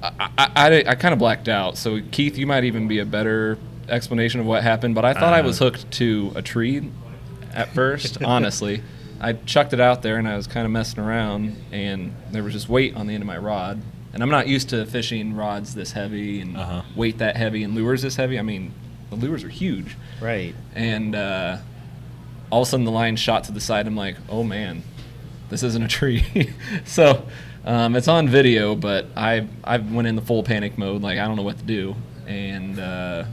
kind of blacked out. So Keith, you might even be a better explanation of what happened. But I thought I was hooked to a tree at first. Honestly, I chucked it out there and I was kind of messing around, and there was just weight on the end of my rod. And I'm not used to fishing rods this heavy and weight that heavy and lures this heavy. I mean, the lures are huge. Right. And all of a sudden the line shot to the side. I'm like, oh man, this isn't a tree. So it's on video, but I went in the full panic mode. Like, I don't know what to do. and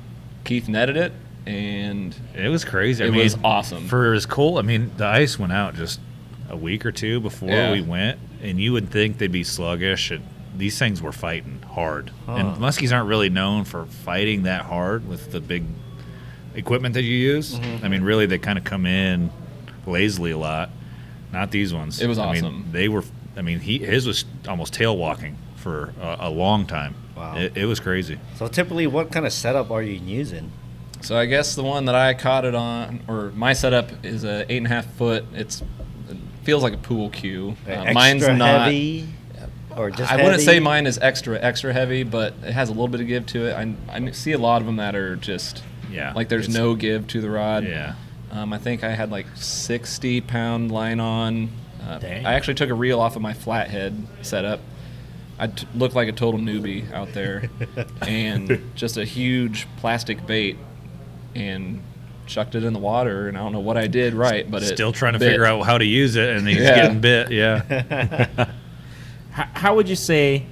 Keith netted it, and It was crazy. it was awesome. For as cold, I mean, the ice went out just a week or two before we went, and you would think they'd be sluggish. And these things were fighting hard. And muskies aren't really known for fighting that hard with the big equipment that you use. I mean, really, they kind of come in lazily a lot. Not these ones. It was I awesome. mean, they were. I mean, his was almost tail walking for a long time. Wow. It was crazy. So typically, what kind of setup are you using? So I guess the one that I caught it on, or my setup, is a 8.5 foot. It feels like a pool cue. Mine's Extra not. heavy, or just I wouldn't say heavy? mine is extra heavy, but it has a little bit of give to it. I see a lot of them that are just like there's no give to the rod. Yeah. I think I had like 60-pound line on. Dang. I actually took a reel off of my flathead setup. I looked like a total newbie out there, and just a huge plastic bait, and chucked it in the water. And I don't know what I did right, but Still it trying to bit. figure out how to use it, and he's Yeah. getting bit. Yeah. How would you say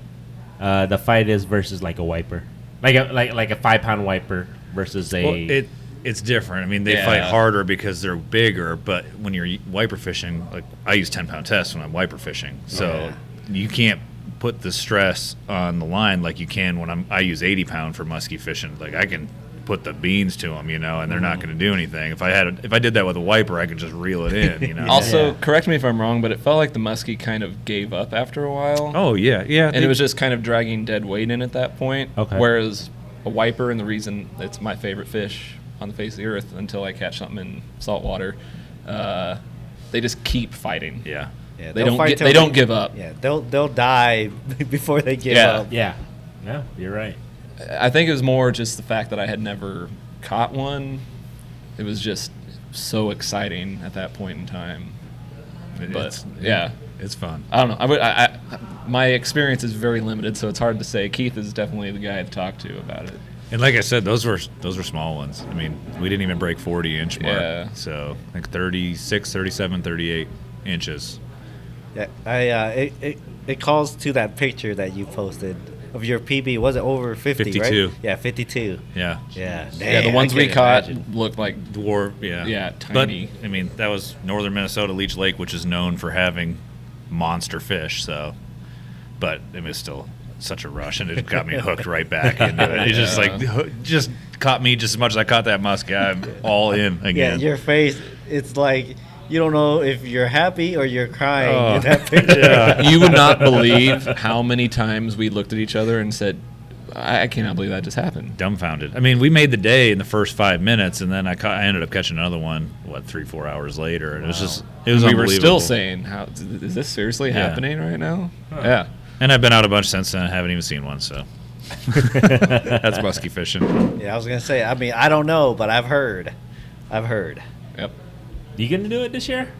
the fight is versus like a wiper, like a 5-pound wiper versus a? Well, it's different. I mean, they fight harder because they're bigger. But when you're wiper fishing, like I use 10-pound tests when I'm wiper fishing, so you can't put the stress on the line like you can when I use 80-pound for muskie fishing. Like I can put the beans to them, and they're not going to do anything. If I did that with a wiper, I could just reel it in. Also, correct me if I'm wrong, but it felt like the muskie kind of gave up after a while. Oh yeah. And it was just kind of dragging dead weight in at that point. Okay. Whereas a wiper, and the reason it's my favorite fish on the face of the earth until I catch something in salt water, they just keep fighting. Yeah. Yeah, They they'll don't fight till they don't give up. Yeah, they'll die before they give Yeah. up. Yeah, you're right. I think it was more just the fact that I had never caught one. It was just so exciting at that point in time. But it's fun. I don't know. My experience is very limited, so it's hard to say. Keith is definitely the guy to talk to about it. And like I said, those were small ones. I mean, we didn't even break 40-inch mark. Yeah. So like 36, 37, 38 inches. Yeah, it calls to that picture that you posted of your PB. Was it over 50? 52. Right? Yeah, 52. Yeah. Yeah. Yeah, the Dang, ones I we can't caught imagine. looked like Dwarf, Yeah, tiny. But, I mean, that was northern Minnesota Leech Lake, which is known for having monster fish. So, but it was still such a rush, and it got me hooked right back into it. It just caught me just as much as I caught that muskie. I'm all in Yeah, again. your face, it's like you don't know if you're happy or you're crying Oh. in that picture. You would not believe how many times we looked at each other and said, I cannot believe that just happened. Dumbfounded. I mean, we made the day in the first 5 minutes, and then I ended up catching another one, 3-4 hours later, and it was We unbelievable. were still saying, "How is this seriously happening right now?" Yeah. And I've been out a bunch since then. I haven't even seen one, so that's muskie fishing. Yeah, I was gonna say. I mean, I don't know, but I've heard. Yep. You gonna do it this year?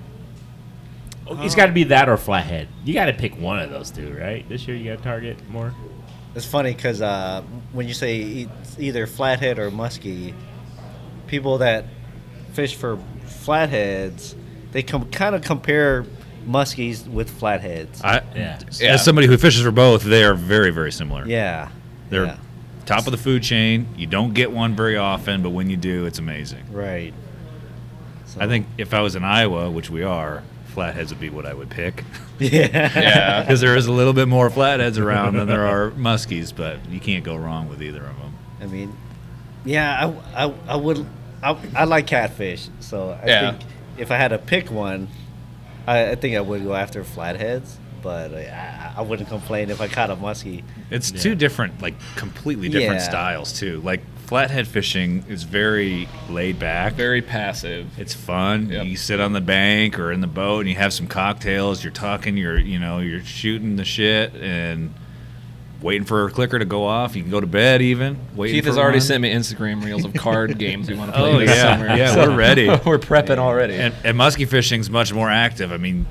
It's got to be that or flathead. You got to pick one of those two, right? This year you got to target more. It's funny because when you say it's either flathead or muskie, people that fish for flatheads, they kind of compare muskies with flatheads. Yeah. As somebody who fishes for both, they are very, very similar. Yeah. They're yeah. top of the food chain. You don't get one very often, but when you do, it's amazing. Right. So, I think if I was in Iowa, which we are, flatheads would be what I would pick. Yeah. Yeah. Because there is a little bit more flatheads around than there are muskies, but you can't go wrong with either of them. I mean, yeah, I would. I like catfish, so I think if I had to pick one, I think I would go after flatheads. But I wouldn't complain if I caught a muskie. It's two different, completely different Yeah. styles, too. Like, flathead fishing is very laid back. Very passive. It's fun. Yep. You sit on the bank or in the boat and you have some cocktails. You're talking. You're shooting the shit and waiting for a clicker to go off. You can go to bed even. Keith has already sent me Instagram reels of card games we want to play Oh, this yeah. summer. Yeah, we're ready. We're prepping already. And muskie fishing's much more active. I mean,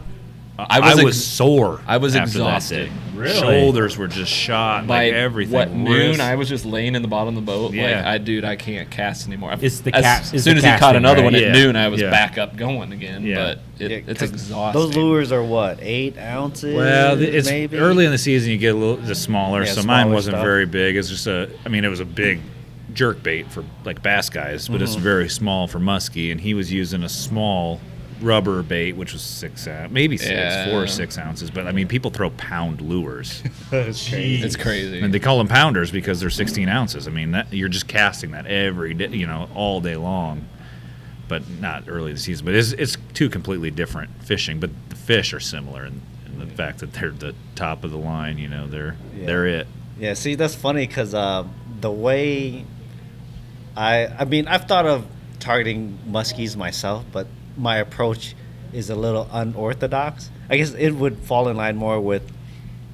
I I was was sore. I was after that exhausted. day. Really? Shoulders were just shot. by everything. noon, Wrists. I was just laying in the bottom of the boat. Yeah. I can't cast anymore. It's the as it's soon the as he caught casting, another right? one at Yeah. noon, I was Yeah. back up going again. Yeah. But Yeah, it's 'cause exhausting. Those lures are what, 8 ounces? Well, it's maybe? early in the season. You get a little just smaller. Yeah, so mine smaller wasn't stuff. very big. It's just it was a big jerk bait for like bass guys, but it's very small for muskie, and he was using a small rubber bait, which was 6 ounces, maybe 4 or 6 ounces. But I mean, people throw pound lures. It's crazy. And they call them pounders because they're 16 ounces. I mean, that you're just casting that every day, all day long, but not early in the season. But it's two completely different fishing, but the fish are similar in the fact that they're the top of the line. They're it. Yeah, see, that's funny because the way I mean, I've thought of targeting muskies myself, but my approach is a little unorthodox. I guess it would fall in line more with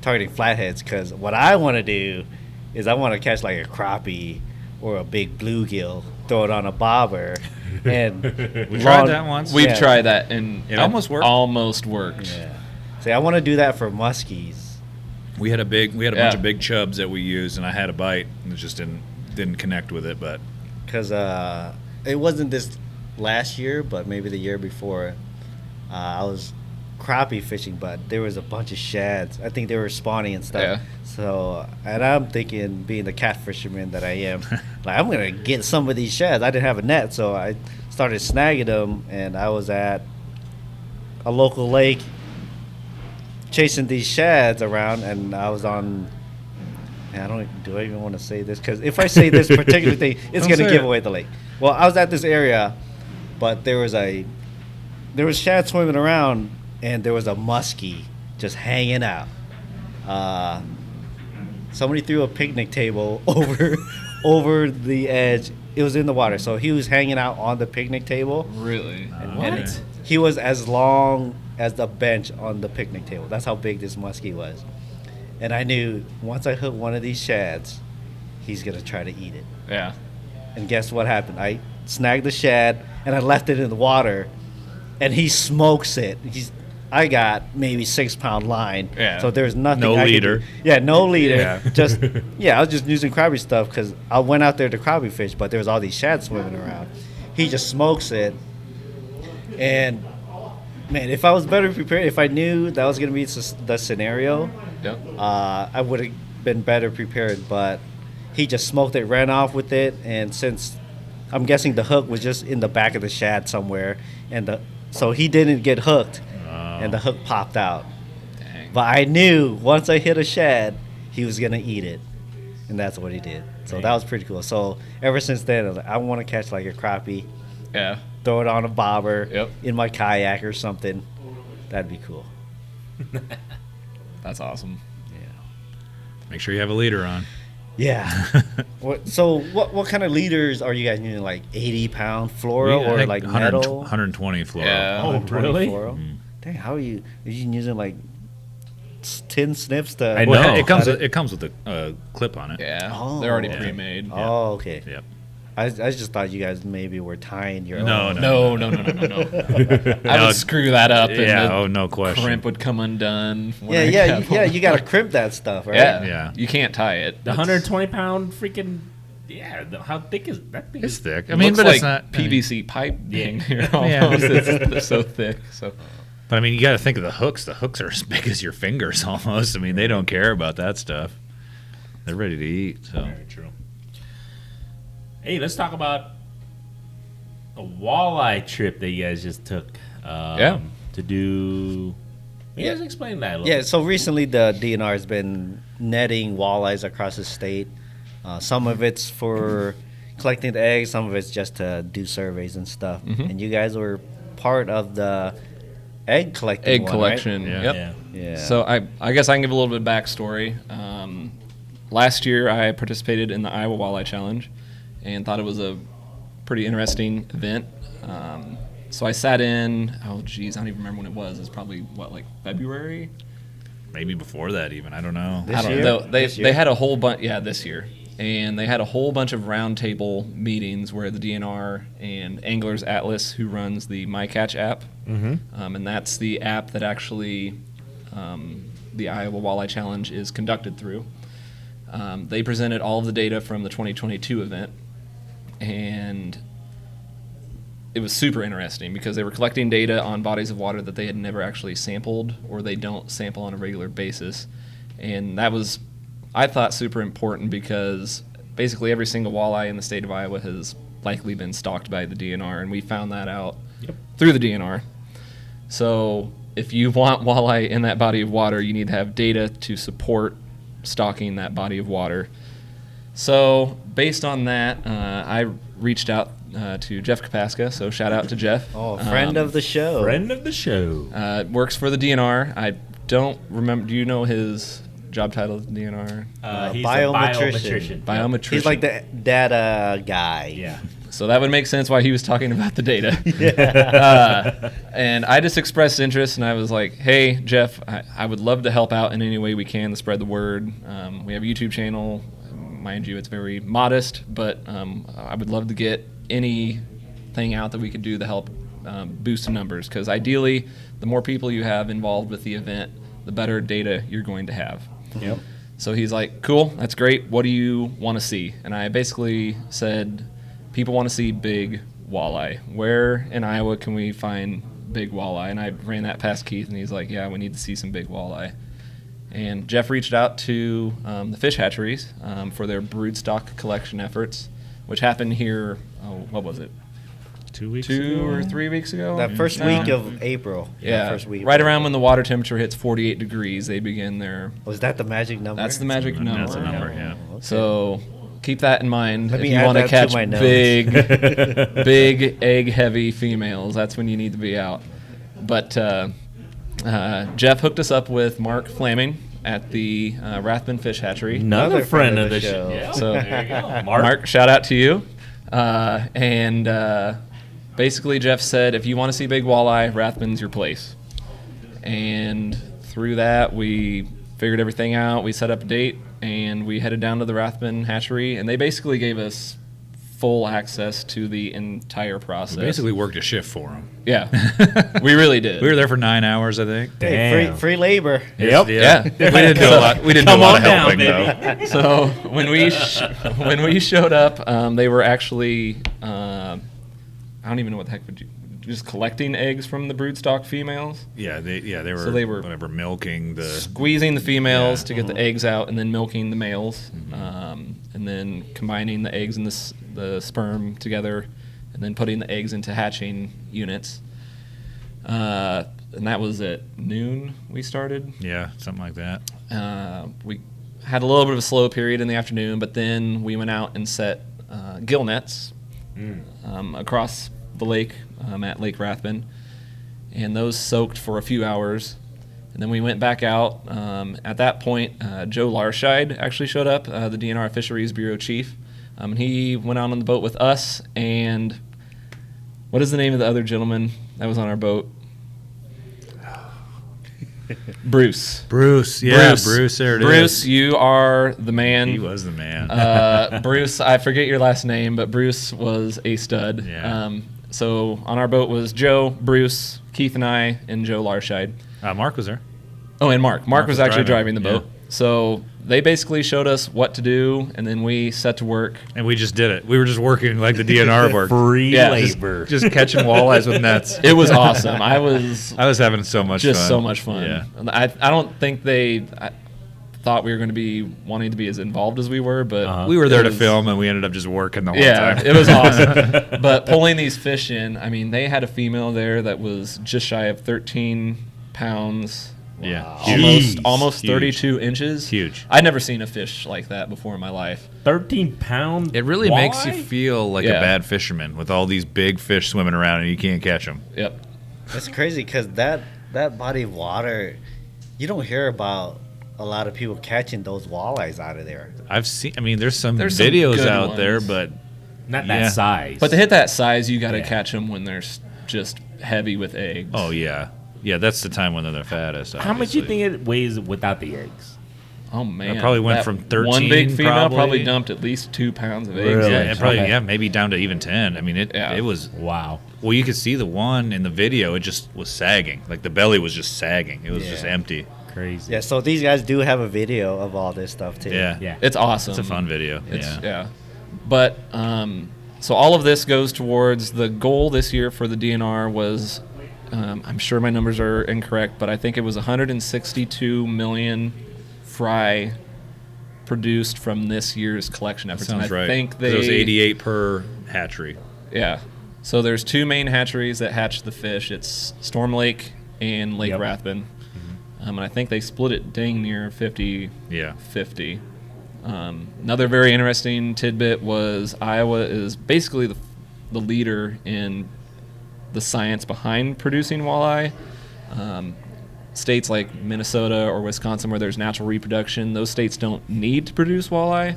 targeting flatheads, because what I want to do is I want to catch like a crappie or a big bluegill, throw it on a bobber, and We tried that once. We've tried that, and It almost worked. Almost worked. Yeah. See, I want to do that for muskies. We had a bunch of big chubs that we used, and I had a bite, and it just didn't connect with it. But Because it wasn't this last year, but maybe the year before, I was crappie fishing, but there was a bunch of shads. I think they were spawning and stuff. Yeah. So, and I'm thinking, being the cat fisherman that I am, like, I'm gonna get some of these shads. I didn't have a net, so I started snagging them, and I was at a local lake chasing these shads around, and I was on. Do I even want to say this? Because if I say this particular thing, it's Don't gonna say give it. away the lake. Well, I was at this area, but there was shad swimming around, and there was a muskie just hanging out. Somebody threw a picnic table over the edge. It was in the water, so he was hanging out on the picnic table. Really? And he was as long as the bench on the picnic table. That's how big this muskie was. And I knew once I hook one of these shads, he's gonna try to eat it. Yeah. And guess what happened? I snagged the shad and I left it in the water, and he smokes it. I got maybe 6 pound line. Yeah. So there's nothing. No I could leader. do. Yeah, no leader. Yeah. I was just using crappie stuff because I went out there to crappie fish, but there was all these shad swimming around. He just smokes it, and man, if I was better prepared, if I knew that was gonna be the scenario, Yep. I would have been better prepared. But he just smoked it, ran off with it, and since I'm guessing the hook was just in the back of the shad somewhere, so he didn't get hooked, and the hook popped out. Dang. But I knew once I hit a shad, he was gonna eat it, and that's what he did. So that was pretty cool. So ever since then, I was like, I want to catch like a crappie, Yeah. throw it on a bobber, Yep. in my kayak or something. That'd be cool. That's awesome. make sure you have a leader on. Yeah. What kind of leaders are you guys using? Like 80-pound fluoro or like metal? 120 fluoro. Yeah. Oh, 120 really? fluoro? Mhm. Dang, how are you using like tin snips to? I know. Well, cut it comes with a clip on it. Yeah. Oh. They're already Yeah. pre-made. Oh, okay. Yep. I just thought you guys maybe were tying your No, own. No. I would screw that up, and Yeah. the Oh, no question. crimp would come undone. when I Yeah, got you got to crimp that stuff, right? Yeah. Yeah. You can't tie it. The 120-pound freaking. Yeah, how thick is that thing? It's thick. I It mean, looks but like it's not PVC pipe Yeah. thing here almost. It's so thick. So But I mean, you got to think of the hooks. The hooks are as big as your fingers almost. I mean, they don't care about that stuff. They're ready to eat. So Very true. Hey, let's talk about a walleye trip that you guys just took. Yeah. To do. You guys explain that a little. Yeah, so recently the DNR has been netting walleyes across the state. Some of it's for collecting the eggs, some of it's just to do surveys and stuff. Mhm. And you guys were part of the egg collecting egg one, collection. Yeah. Yep. Yeah. Right? Yeah. So I guess I can give a little bit of backstory. Last year I participated in the Iowa Walleye Challenge and thought it was a pretty interesting event. So I sat in, I don't even remember when it was. It's probably, like February? maybe before that, even I don't know. This I don't year? know. This They year? had a whole bunch, this year. And they had a whole bunch of roundtable meetings where the DNR and Anglers Atlas, who runs the MyCatch app, and that's the app that actually the Iowa Walleye Challenge is conducted through. They presented all of the data from the 2022 event, and it was super interesting because they were collecting data on bodies of water that they had never actually sampled or they don't sample on a regular basis. And that was, I thought, super important because basically every single walleye in the state of Iowa has likely been stalked by the DNR, and we found that out through the DNR. So if you want walleye in that body of water, you need to have data to support stalking that body of water. So based on that, I reached out to Jeff Kapaska, so shout out to Jeff. Oh, friend of the show. Friend of the show. Works for the DNR. I don't remember, do you know his job title at the DNR? He's biometrician. a biometrician. Biometrician. He's like the data guy. Yeah. So that would make sense why he was talking about the data. And I just expressed interest, and I was like, hey, Jeff, I would love to help out in any way we can to spread the word. We have a YouTube channel. Mind you, it's very modest, but I would love to get anything out that we could do to help boost the numbers, because ideally, the more people you have involved with the event, the better data you're going to have. Yep. So he's like, cool, that's great. What do you want to see? And I basically said, people want to see big walleye. Where in Iowa can we find big walleye? And I ran that past Keith, and he's like, yeah, we need to see some big walleye. And Jeff reached out to the fish hatcheries for their broodstock collection efforts, which happened here, what was it? 2 weeks 2 ago? or 3 weeks ago? That first week of April. Yeah, First week right of around April. when the water temperature hits 48 degrees, they begin their... Was that the magic number? That's the magic number. That's a number, yeah. Okay. So keep that in mind. Let If me you add want to that to catch my notes. big egg-heavy females, that's when you need to be out. But Jeff hooked us up with Mark Flaming at the Rathbun Fish Hatchery. Another friend of the show. Yeah. So There you go. Mark, shout out to you. And basically Jeff said, if you want to see big walleye, Rathbun's your place. And through that, we figured everything out. We set up a date, and we headed down to the Rathbun Hatchery, and they basically gave us full access to the entire process. We basically worked a shift for them. Yeah, we really did. We were there for 9 hours, I think. Hey, Damn. free labor. Yep. Yeah. We didn't do a lot. We didn't do a Come lot on of down, helping, baby. though. So when we showed up, they were actually I don't even know what the heck would you just collecting eggs from the broodstock females, Yeah, they were. So they were whatever milking the. squeezing the females Yeah. to get the eggs out, and then milking the males, and then combining the eggs and the sperm together, and then putting the eggs into hatching units. And that was at noon we started. Yeah, something like that. We had a little bit of a slow period in the afternoon, but then we went out and set gill nets across the lake at Lake Rathbun, and those soaked for a few hours. And then we went back out. At that point, Joe Larscheid actually showed up, the DNR Fisheries Bureau chief. He went out on the boat with us, and what is the name of the other gentleman that was on our boat? Bruce. Yeah, Bruce. There it is. Bruce, you are the man. He was the man. Bruce, I forget your last name, but Bruce was a stud. Yeah. So on our boat was Joe, Bruce, Keith and I, and Joe Larscheid. Mark was there. Oh, and Mark. Mark was actually driving the boat. Yeah. So they basically showed us what to do, and then we set to work. And we just did it. We were just working like the DNR worked. Free Yeah, labor. Just catching walleyes with nets. It was awesome. I was I was having so much fun. just so much fun. Yeah. I don't think they thought we were going to be wanting to be as involved as we were, but We were there it to was- film, and we ended up just working the whole Yeah, time. it was awesome. But pulling these fish in, I mean, they had a female there that was just shy of 13 pounds. Yeah. Almost Huge. 32 inches. Huge. I'd never seen a fish like that before in my life. 13-pound. It really makes you walleye? feel like Yeah. a bad fisherman with all these big fish swimming around and you can't catch them. Yep. That's crazy because that body of water, you don't hear about a lot of people catching those walleyes out of there. I've seen. I mean, there's some There's some videos good out ones. there, but Not Yeah. that size. But to hit that size, you got to Yeah. catch them when they're just heavy with eggs. oh yeah, that's the time when they're the fattest. How much you obviously. think it weighs without the eggs? Oh, man. It probably went That from one big 13 female probably probably dumped at least 2 pounds of eggs. Really? Yeah, and probably Okay. maybe down to even 10. I mean, it was. Wow. Well, you could see the one in the video. It just was sagging. Like the belly was just sagging. It was just Yeah. empty. Crazy. Yeah, so these guys do have a video of all this stuff too. Yeah. Yeah. It's awesome. It's a fun video. Yeah. But so all of this goes towards the goal this year for the DNR was, I'm sure my numbers are incorrect, but I think it was 162 million fry produced from this year's collection efforts. Sounds and I right. think It was 88 per hatchery. Yeah. So there's 2 main hatcheries that hatch the fish. It's Storm Lake and Lake Rathbun. And I think they split it dang near 50-50. Another very interesting tidbit was Iowa is basically the leader in the science behind producing walleye. States like Minnesota or Wisconsin, where there's natural reproduction, those states don't need to produce walleye,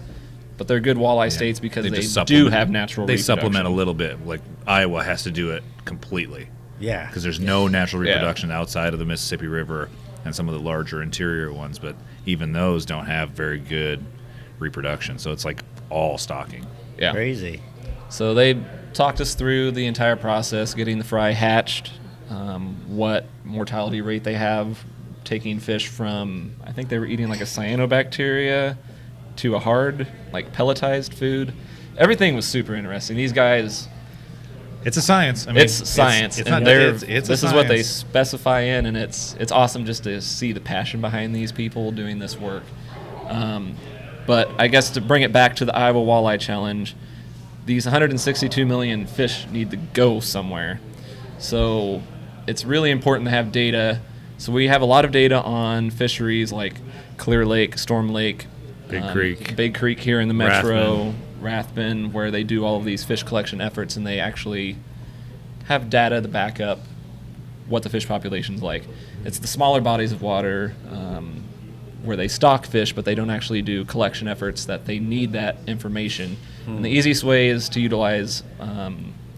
but they're good walleye states because they do have natural reproduction. They supplement a little bit. Like Iowa has to do it completely. Yeah. Because there's no natural reproduction outside of the Mississippi River and some of the larger interior ones, but even those don't have very good reproduction. So it's like all stocking. Yeah. Crazy. So they talked us through the entire process, getting the fry hatched, what mortality rate they have, taking fish from, I think they were eating like a cyanobacteria to a hard, like pelletized food. Everything was super interesting. These guys... It's a science. I mean, it's science, it's and not, it's this a is what they science. specify in, and it's awesome just to see the passion behind these people doing this work. But I guess to bring it back to the Iowa Walleye Challenge, these 162 million fish need to go somewhere. So it's really important to have data. So we have a lot of data on fisheries like Clear Lake, Storm Lake, Big Creek here in the metro, Rathbun, where they do all of these fish collection efforts, and they actually have data to back up what the fish population's like. It's the smaller bodies of water where they stock fish, but they don't actually do collection efforts that they need that information. And the easiest way is to utilize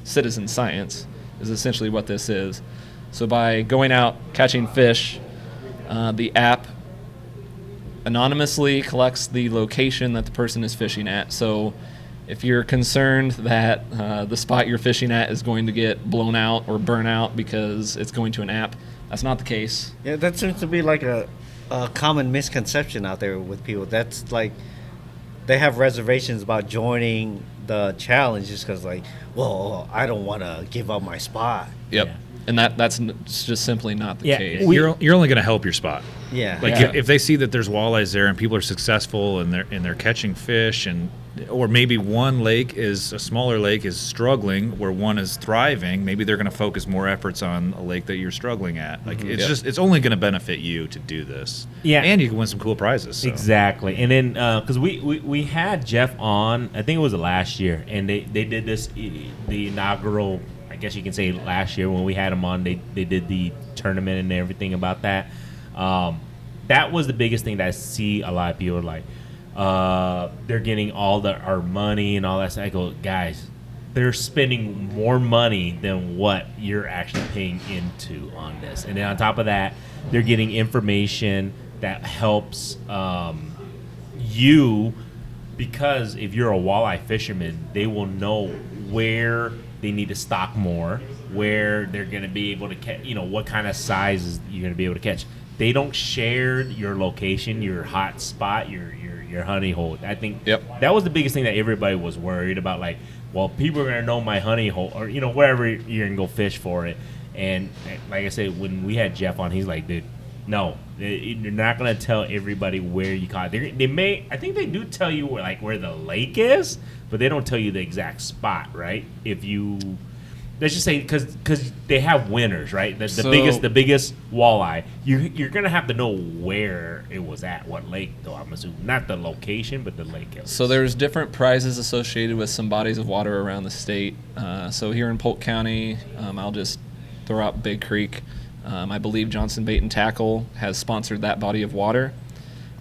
citizen science is essentially what this is. So by going out catching fish, the app anonymously collects the location that the person is fishing at. So if you're concerned that the spot you're fishing at is going to get blown out or burn out because it's going to an app, that's not the case. Yeah, that seems to be like a common misconception out there with people. That's like they have reservations about joining the challenge just because, like, well, I don't want to give up my spot. Yep. Yeah. And that's just simply not the case. You're only going to help your spot. Yeah. Like if they see that there's walleyes there and people are successful and they're catching fish, and or maybe one lake is a smaller lake is struggling where one is thriving, maybe they're going to focus more efforts on a lake that you're struggling at. Like it's only going to benefit you to do this. Yeah. And you can win some cool prizes. So. Exactly. And then because we had Jeff on, I think it was last year, and they did this the inaugural, I guess you can say last year when we had him on, they did the tournament and everything about that. That was the biggest thing that I see a lot of people are like, they're getting all our money and all that stuff. I go, guys, they're spending more money than what you're actually paying into on this. And then on top of that, they're getting information that helps you, because if you're a walleye fisherman, they will know where they need to stock more, where they're going to be able to catch, what kind of sizes you're going to be able to catch. They don't share your location, your hot spot, your honey hole. I think that was the biggest thing that everybody was worried about. Like, well, people are going to know my honey hole, or wherever you're going to go fish for it. And like I said, when we had Jeff on, he's like, dude, no, you're not going to tell everybody where you caught it. They may, I think they do tell you where the lake is, but they don't tell you the exact spot, right? If you, let's just say, because they have winners, right? The biggest walleye. You're gonna have to know where it was at, what lake, though. I'm assuming not the location, but the lake. So there's different prizes associated with some bodies of water around the state. So here in Polk County, I'll just throw out Big Creek. I believe Johnson Bait and Tackle has sponsored that body of water.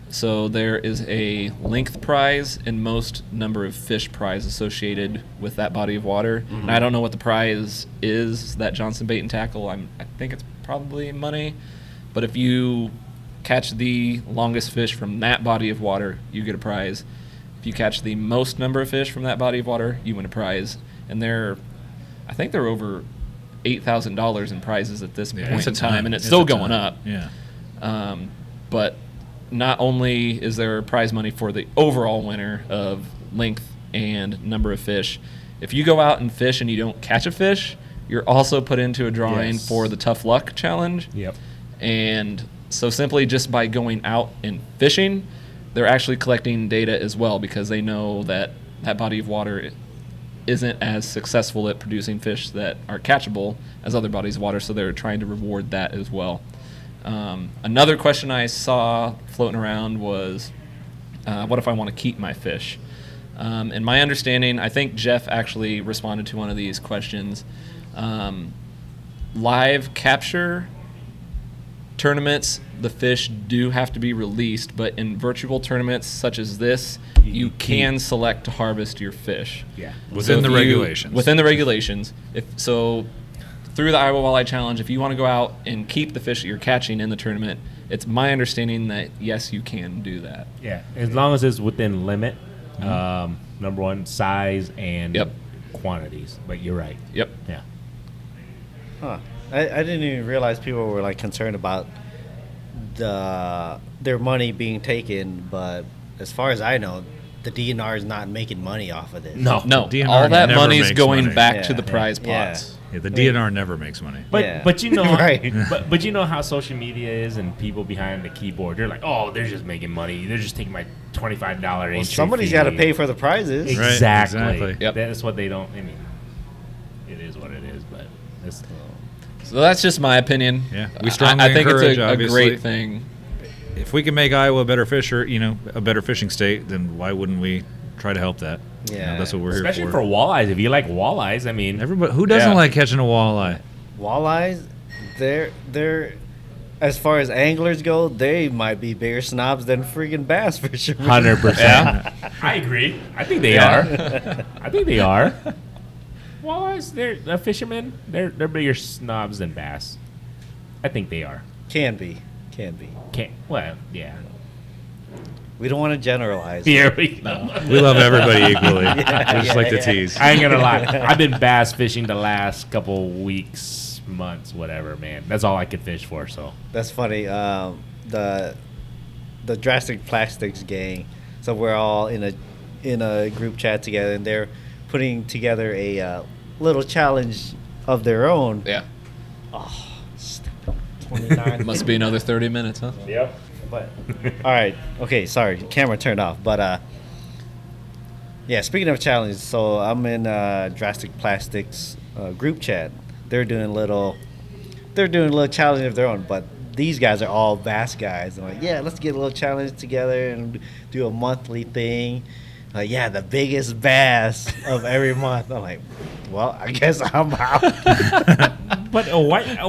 So there is a length prize and most number of fish prize associated with that body of water. Mm-hmm. And I don't know what the prize is that Johnson Bait and Tackle. I think it's probably money. But if you catch the longest fish from that body of water, you get a prize. If you catch the most number of fish from that body of water, you win a prize. And I think they're over $8,000 in prizes at this point in time, and it's still going up. Yeah. But not only is there prize money for the overall winner of length and number of fish, if you go out and fish and you don't catch a fish, you're also put into a drawing for the Tough Luck Challenge. Yep. And so simply just by going out and fishing, they're actually collecting data as well because they know that that body of water isn't as successful at producing fish that are catchable as other bodies of water, so they're trying to reward that as well. Another question I saw floating around was, what if I want to keep my fish? And my understanding, I think Jeff actually responded to one of these questions. Live capture tournaments, the fish do have to be released, but in virtual tournaments such as this, you can select to harvest your fish. Yeah. Within the regulations. Within the regulations. Through the Iowa Walleye Challenge, if you want to go out and keep the fish that you're catching in the tournament, it's my understanding that, yes, you can do that. Yeah, as long as it's within limit. Number one, size and quantities. But you're right. Yep. Yeah. Huh. I didn't even realize people were like concerned about their money being taken, but as far as I know, the DNR is not making money off of this. No, DNR all that never money's makes going money. back to the prize Yeah. pots. Yeah, the DNR never makes money. But you know, Right. but you know how social media is, and people behind the keyboard, they're like, oh, they're just making money. They're just taking my $25 entry Somebody's fee. got to pay for the prizes. Right, Exactly. exactly. Yep. That's what they don't. I mean, it is what it is, but it's. So that's just my opinion. Yeah, we strongly I think encourage, it's a obviously. great thing. If we can make Iowa a better fisher, a better fishing state, then why wouldn't we try to help that? Yeah. That's what we're Especially here for walleyes. If you like walleyes, I mean, Everybody, who doesn't Yeah. like catching a walleye? Walleyes, they're as far as anglers go, they might be bigger snobs than freaking bass fishermen. 100%. I agree. I think they Yeah. are. I think they are. Walleyes, they're fishermen. They're bigger snobs than bass. I think they are. Can be. Well, yeah. We don't want to generalize. Here we go. We love everybody equally. Yeah, we just yeah, like to yeah. tease. I ain't gonna lie. I've been bass fishing the last couple weeks, months, whatever, man. That's all I could fish for. So That's funny. The Drastic Plastics gang. So we're all in a group chat together, and they're putting together a little challenge of their own. Yeah. Oh, stupid. 29. Must be another 30 minutes, huh? yep. But all right, okay, sorry, camera turned off. But yeah, speaking of challenges, so I'm in Drastic Plastics group chat. They're doing a little challenge of their own, but these guys are all bass guys. I'm like, yeah, let's get a little challenge together and do a monthly thing. Like, yeah, the biggest bass of every month. I'm like, well, I guess I'm out. But a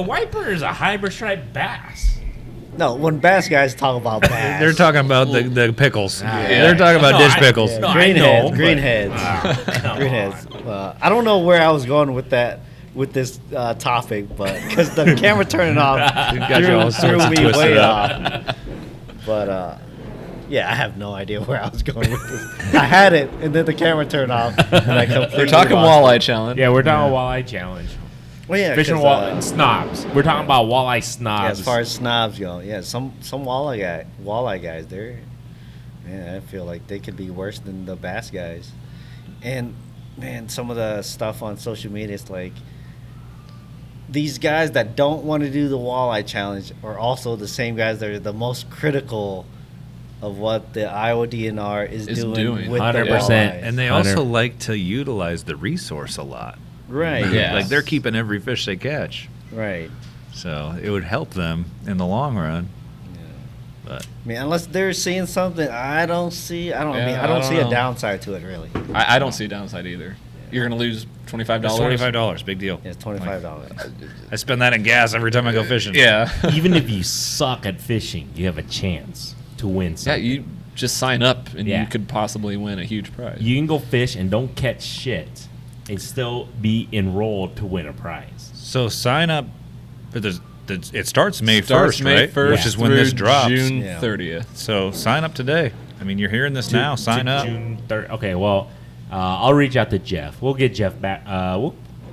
wiper is a hybrid striped bass. No, when bass guys talk about bass, They're talking about the pickles. Yeah. They're talking about No, dish I- pickles. yeah. No, I know, but- greenheads. Come Greenheads. on. I don't know where I was going with this topic, but because the camera turning off got you all sorts of me twisted way up. off. But yeah, I have no idea where I was going with this. I had it, and then the camera turned off, and I completely We're talking lost walleye it. challenge. Yeah, we're talking walleye challenge. Well, yeah, Fishing 'cause, walleye snobs. We're talking about walleye yeah, snobs. as far as snobs go, yeah, some walleye guys, I feel like they could be worse than the bass guys. And man, some of the stuff on social media is like these guys that don't want to do the walleye challenge are also the same guys that are the most critical of what the Iowa DNR is doing with 100%. the walleyes. And they also like to utilize the resource a lot. Right, Yeah. Like they're keeping every fish they catch. right. So it would help them in the long run. But I mean, unless they're seeing something I don't see, I don't see know. a downside to it really. I don't see a downside either. You're going to lose $25. it's $25, big deal. Yeah, it's $25. I spend that in gas every time I go fishing. Yeah. Even if you suck at fishing, you have a chance to win Yeah, something. you just sign up and Yeah. you could possibly win a huge prize. You can go fish and don't catch shit and still be enrolled to win a prize. So sign up. But it starts May 1st, May right? 1st Which is when this through drops. June Yeah. 30th. So sign up today. I mean, you're hearing this now. Sign up. June 3rd. Okay, well, I'll reach out to Jeff. We'll get Jeff back.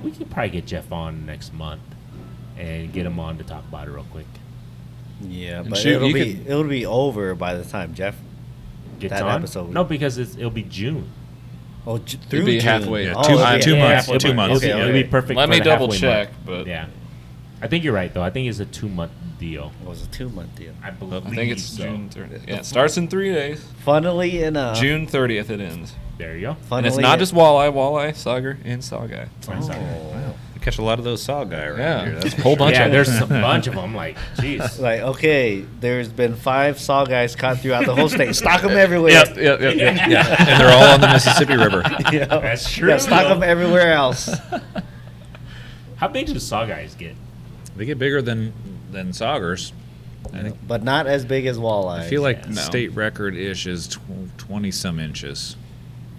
We can probably get Jeff on next month and get him on to talk about it real quick. Yeah, And but shoot, it'll you be over by the time Jeff. Gets That on? episode. No, because it'll be June. Oh, through It'll be June. halfway. Yeah, Oh, two- okay. two Yeah, months. halfway Two months. Okay, It'll okay. be perfect. Let for me the double halfway check, month. but Yeah, I think you're right though. I think it's a 2-month deal. It was a 2-month deal. I believe I think it's so. June 30th. Yeah, it starts in 3 days. Funnily enough. June 30th it ends. There you go. And Funnily it's not just walleye, sauger, and sawguy. We catch a lot of those saw guy around Yeah, here. That's a whole bunch Yeah, of there's them. a bunch of them. Like, jeez. Like, okay, there's been 5 saw guys caught throughout the whole state. Stock them everywhere. Yep. yeah, and they're all on the Mississippi River. Yeah. That's true. Yeah, stock them everywhere else. How big do saw guys get? They get bigger than saugers. I think. But not as big as walleyes. I feel like No. state record ish is 20 some inches.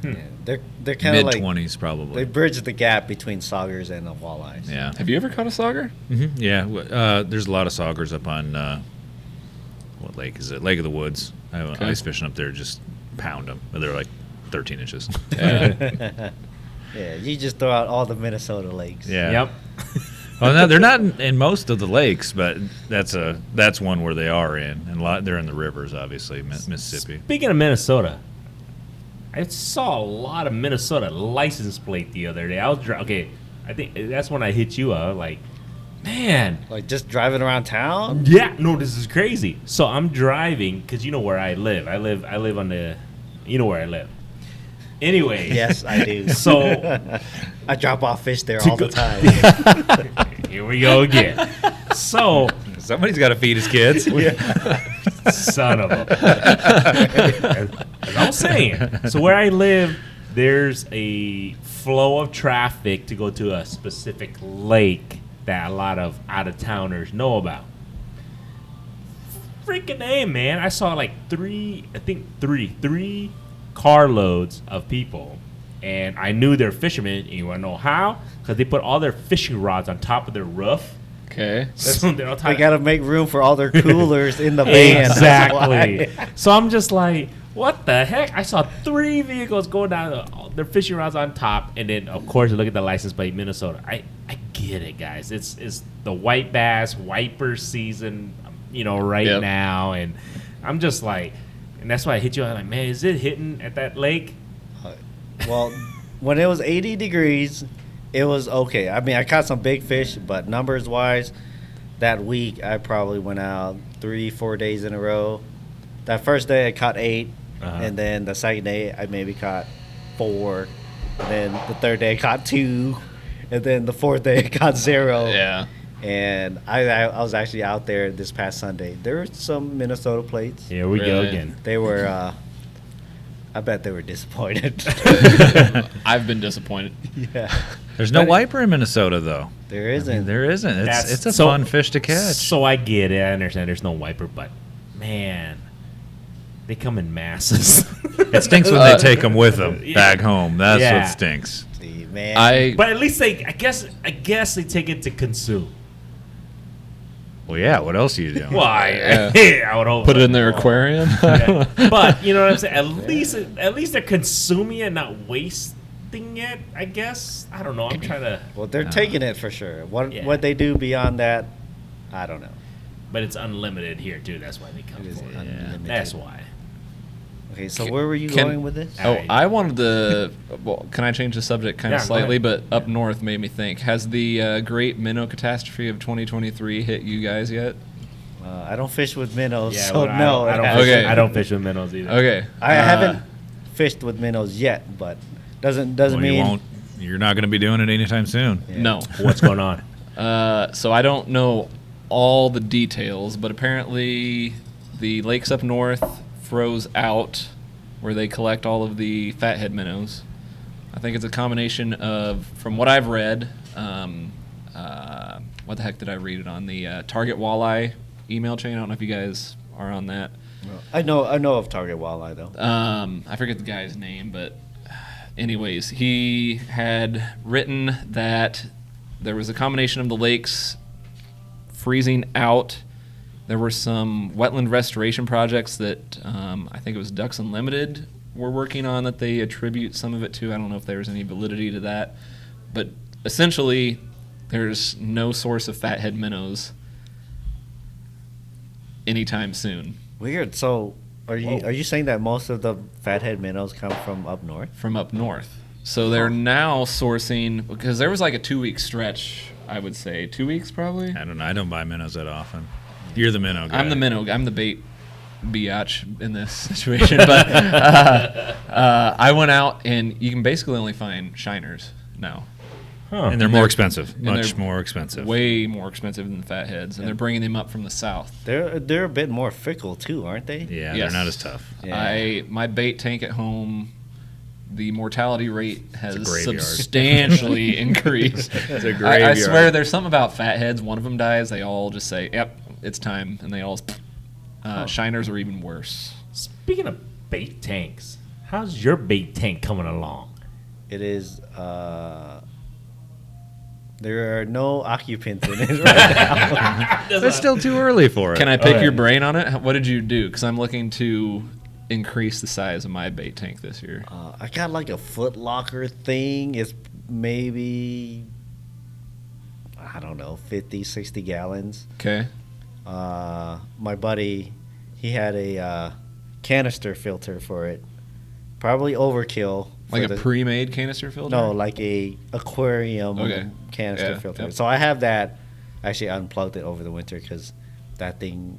Yeah, they're kind of Mid like 20s they probably. bridge the gap between saugers and the walleyes. Yeah. Have you ever caught a sauger? Yeah. There's a lot of saugers up on what lake is it? Lake of the Woods. I went Okay. ice fishing up there, just pound them. They're like 13 inches. Yeah. Yeah, you just throw out all the Minnesota lakes. Yeah. Yep. Well, no, they're not in most of the lakes, but that's one where they are in, and they're in the rivers, obviously, Mississippi. Speaking of Minnesota, I saw a lot of Minnesota license plate the other day. I was okay. I think that's when I hit you up. Like, man, Like just driving around town? yeah, no, this is crazy. So I'm driving because you know where I live. I live on the, you know where I live. Anyway. Yes, I do. So I drop off fish there To all the go- time. here we go again. So Somebody's got to feed his kids. son of a. As I was saying, so where I live, there's a flow of traffic to go to a specific lake that a lot of out of towners know about. Freaking A, man! I saw like three carloads of people, and I knew they're fishermen. And you want to know how? Because they put all their fishing rods on top of their roof. Okay. So they're all They tied- got to make room for all their coolers in the van. That's Exactly. why. So I'm just like, what the heck? I saw 3 vehicles going down, their fishing rods on top, and then of course you look at the license plate, Minnesota. I get it, guys. It's the white bass wiper season, right Yep. now, and I'm just like, and that's why I hit you. I'm like, man, is it hitting at that lake? Well, when it was 80 degrees, it was okay. I mean, I caught some big fish, but numbers-wise, that week I probably went out 3-4 days in a row. That first day I caught 8, and then the second day I maybe caught 4, and then the third day I caught 2, and then the fourth day I caught 0. Yeah. And I was actually out there this past Sunday. There were some Minnesota plates. Here we go Really? again. They were, I bet they were disappointed. I've been disappointed. Yeah, There's no wiper in Minnesota, though. there I isn't. mean, there isn't. That's- It's a so- fun fish to catch. So I get it. I understand there's no wiper, but man, they come in masses. It stinks when they take them with them back home. That's Yeah. what stinks. See, man. But at least I guess they take it to consume. Well, yeah. What else are you doing? Why? Yeah. I would hope. Put it so. in their aquarium. Yeah. But you know what I'm saying? At least they're consuming it, not wasting it. I guess. I don't know. I'm trying to. Well, they're taking it for sure. Yeah. What they do beyond that, I don't know. But it's unlimited here too. That's why they come It is for it. unlimited. That's why. Okay, so where were you Can- going with this? Oh, I wanted to. Well, can I change the subject kind of Yeah, go slightly? ahead. But up north made me think. Has the great minnow catastrophe of 2023 hit you guys yet? I don't fish with minnows, Yeah. so well, no. I don't. it Fish, Okay. I don't fish with minnows either. Okay. I haven't fished with minnows yet, but doesn't Well, mean you won't. You're not going to be doing it anytime soon. Yeah. No. What's going on? So I don't know all the details, but apparently the lakes up north froze out where they collect all of the fathead minnows. I think it's a combination of, from what I've read, what the heck did I read it on? The Target Walleye email chain. I don't know if you guys are on that. I know of Target Walleye though. I forget the guy's name, but anyways, he had written that there was a combination of the lakes freezing out. There were some wetland restoration projects that I think it was Ducks Unlimited were working on that they attribute some of it to. I don't know if there was any validity to that. But essentially, there's no source of fathead minnows anytime soon Weird. So are you saying that most of the fathead minnows come from up north? from up north. So they're now sourcing, because there was like a 2-week stretch, I would say. 2 weeks probably? I don't know. I don't buy minnows that often. You're the minnow guy. I'm the minnow. I'm the bait biatch in this situation. But I went out, and you can basically only find shiners now. Huh. And they're more expensive. Much they're more expensive. Way more expensive than the fatheads, and they're bringing them up from the south. They're a bit more fickle too, aren't they? Yeah, Yes. they're not as tough. Yeah. My bait tank at home, the mortality rate has graveyard. substantially increased. It's a I graveyard. swear there's something about fatheads. One of them dies, they all just say, "Yep, it's time," and they all. Shiners are even worse. Speaking of bait tanks, how's your bait tank coming along? It is. There are no occupants in it right now. It's still too early for it. Can I pick Okay. your brain on it? What did you do? Because I'm looking to increase the size of my bait tank this year. I got like a foot locker thing. It's maybe, I don't know, 50, 60 gallons. Okay. My buddy, he had a canister filter for it. Probably overkill. Like for a the- pre-made canister filter? No, like a aquarium Okay. canister Yeah, filter. yep. So I have that. I actually unplugged it over the winter because that thing.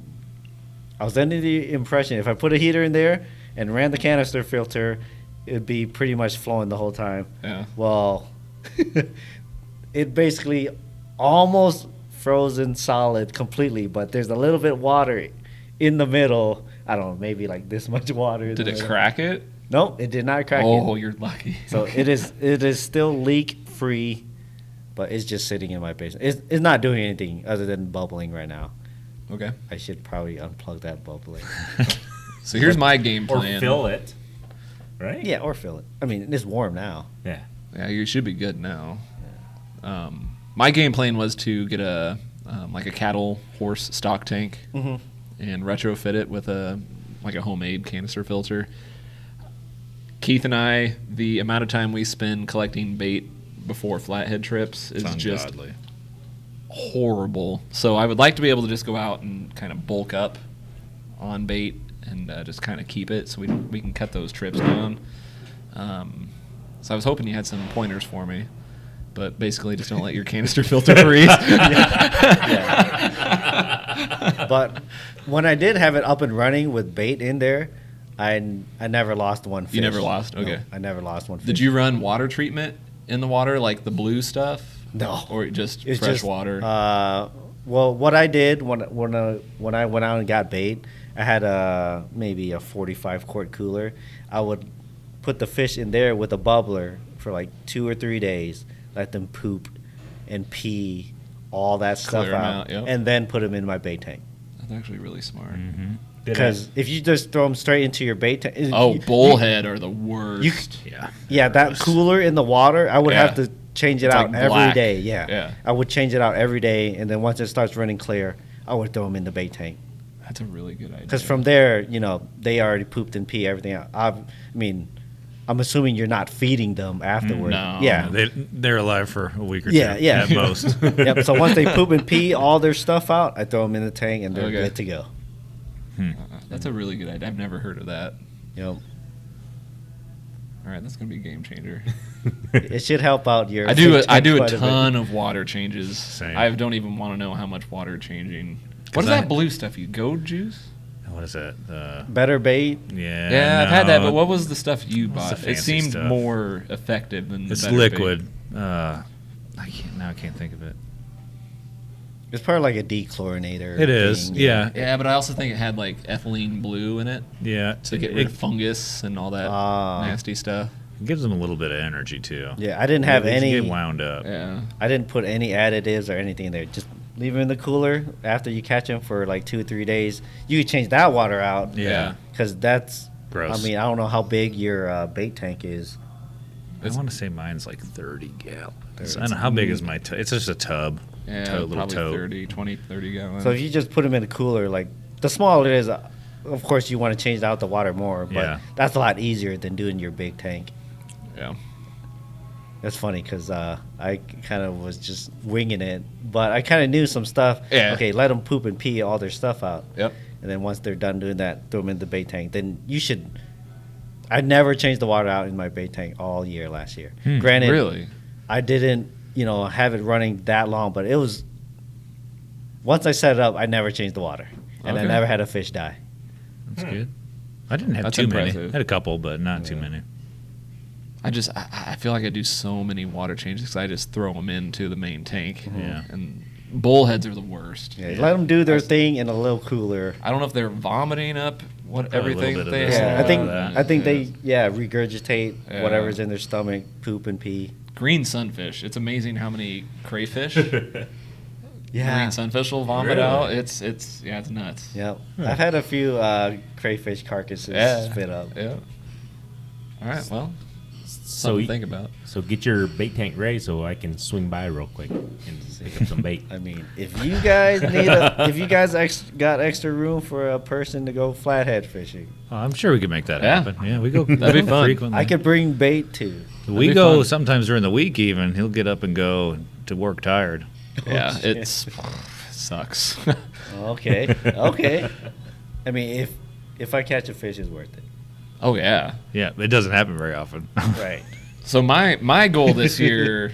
I was under the impression if I put a heater in there and ran the canister filter, it'd be pretty much flowing the whole time. Yeah. Well, it basically almost frozen solid completely, but there's a little bit of water in the middle. I don't know, maybe like this much water. in Did the it middle. crack it? Nope, it did not crack. Oh, it. you're lucky. So it is still leak free, but it's just sitting in my basement. It's not doing anything other than bubbling right now. Okay. I should probably unplug that bubbling. So here's my game Or plan. fill it, right? Yeah, or fill it. I mean, it's warm now. Yeah. Yeah, you should be good now. My game plan was to get a like a cattle horse stock tank Mhm. and retrofit it with a homemade canister filter. Keith and I, the amount of time we spend collecting bait before flathead trips is It's just ungodly. horrible. So I would like to be able to just go out and kind of bulk up on bait and just kind of keep it so we can cut those trips down. So I was hoping you had some pointers for me, but basically just don't let your canister filter freeze. But when I did have it up and running with bait in there, I never lost one fish. You never lost? No, Okay. I never lost one fish. Did you run water treatment in the water, like the blue stuff? No. Or just It's fresh just, water? Well, what I did when I went out and got bait, I had maybe a 45 quart cooler. I would put the fish in there with a bubbler for like 2 or 3 days, let them poop and pee all that stuff Clear 'em out, out, yep. and then put them in my bait tank. That's actually really smart. Mm-hmm. Because if you just throw them straight into your bait tank, Oh, you- bullhead are the worst. Yeah. yeah, that cooler in the water, I would Yeah. have to change it It's out like every black. day. Yeah. Yeah. I would change it out every day, and then once it starts running clear, I would throw them in the bait tank. That's a really good idea. Because from there, they already pooped and pee everything out. I mean, I'm assuming you're not feeding them afterward. No. Yeah. They're alive for a week or Yeah, two yeah. at most. Yep. So once they poop and pee all their stuff out, I throw them in the tank, and they're Okay. good to go. That's a really good idea. I've never heard of that. You know, All right, that's gonna be a game changer. it should help out your. I do fish I tank do a quite bit. ton of water changes. Same. I don't even want to know how much water changing. What 'Cause is I- that blue stuff? You goat juice? What is that? Better bait. Yeah. Yeah, I've had that. no, But what was the stuff you What's the bought? It fancy seemed stuff? more effective than. the It's Better liquid. Bait. I can't think of it. It's probably like a dechlorinator. It is. thing, Yeah. Yeah, but I also think it had like ethylene blue in it Yeah. to get rid of fungus and all that Ah. nasty stuff. It gives them a little bit of energy too. Yeah, I didn't have They any. get wound up. Yeah. I didn't put any additives or anything in there. Just leave them in the cooler after you catch them for like 2 or 3 days. You could change that water out. Yeah. Because that's Gross. I mean, I don't know how big your bait tank is. I want to say mine's like 30 gallons. 30. I don't know how big is my tub. It's just a tub. Yeah, Little probably tote. 30 gallons. So if you just put them in a cooler, like the smaller it is, of course you want to change out the water more. But Yeah. that's a lot easier than doing your big tank. yeah. That's funny because I kind of was just winging it, but I kind of knew some stuff. Yeah. Okay, let them poop and pee all their stuff out. Yep. And then once they're done doing that, throw them in the bait tank. Then you should. I never changed the water out in my bait tank all year last year. Granted, Really? I didn't, have it running that long, but it was once I set it up, I never changed the water, and I Okay. never had a fish die. That's good. I didn't have That's too many. impressive. I had a couple, but not too many. I feel like I do so many water changes because I just throw them into the main tank. Yeah. And bullheads are the worst. Yeah, let them do their thing in a little cooler. I don't know if they're vomiting up Probably a everything little that bit they of this have. Yeah, I think they regurgitate Yeah. whatever's in their stomach, poop and pee. Green sunfish. It's amazing how many crayfish Yeah. green sunfish will vomit Really? out. It's nuts. Yep. I've had a few crayfish carcasses spit up. Yeah. All right. Well, So something you- to think about. So get your bait tank ready so I can swing by real quick and just pick up some bait. I mean, if you guys got extra room for a person to go flathead fishing, Oh, I'm sure we could make that Yeah. happen. Yeah, we go That'd be fun. frequently. I could bring bait too. We That'd be go fun. sometimes during the week. Even he'll get up and go to work tired. Yeah, shit. it sucks. Okay. Okay. I mean, if I catch a fish, it's worth it. Oh yeah. Yeah, it doesn't happen very often. Right. So my goal this year.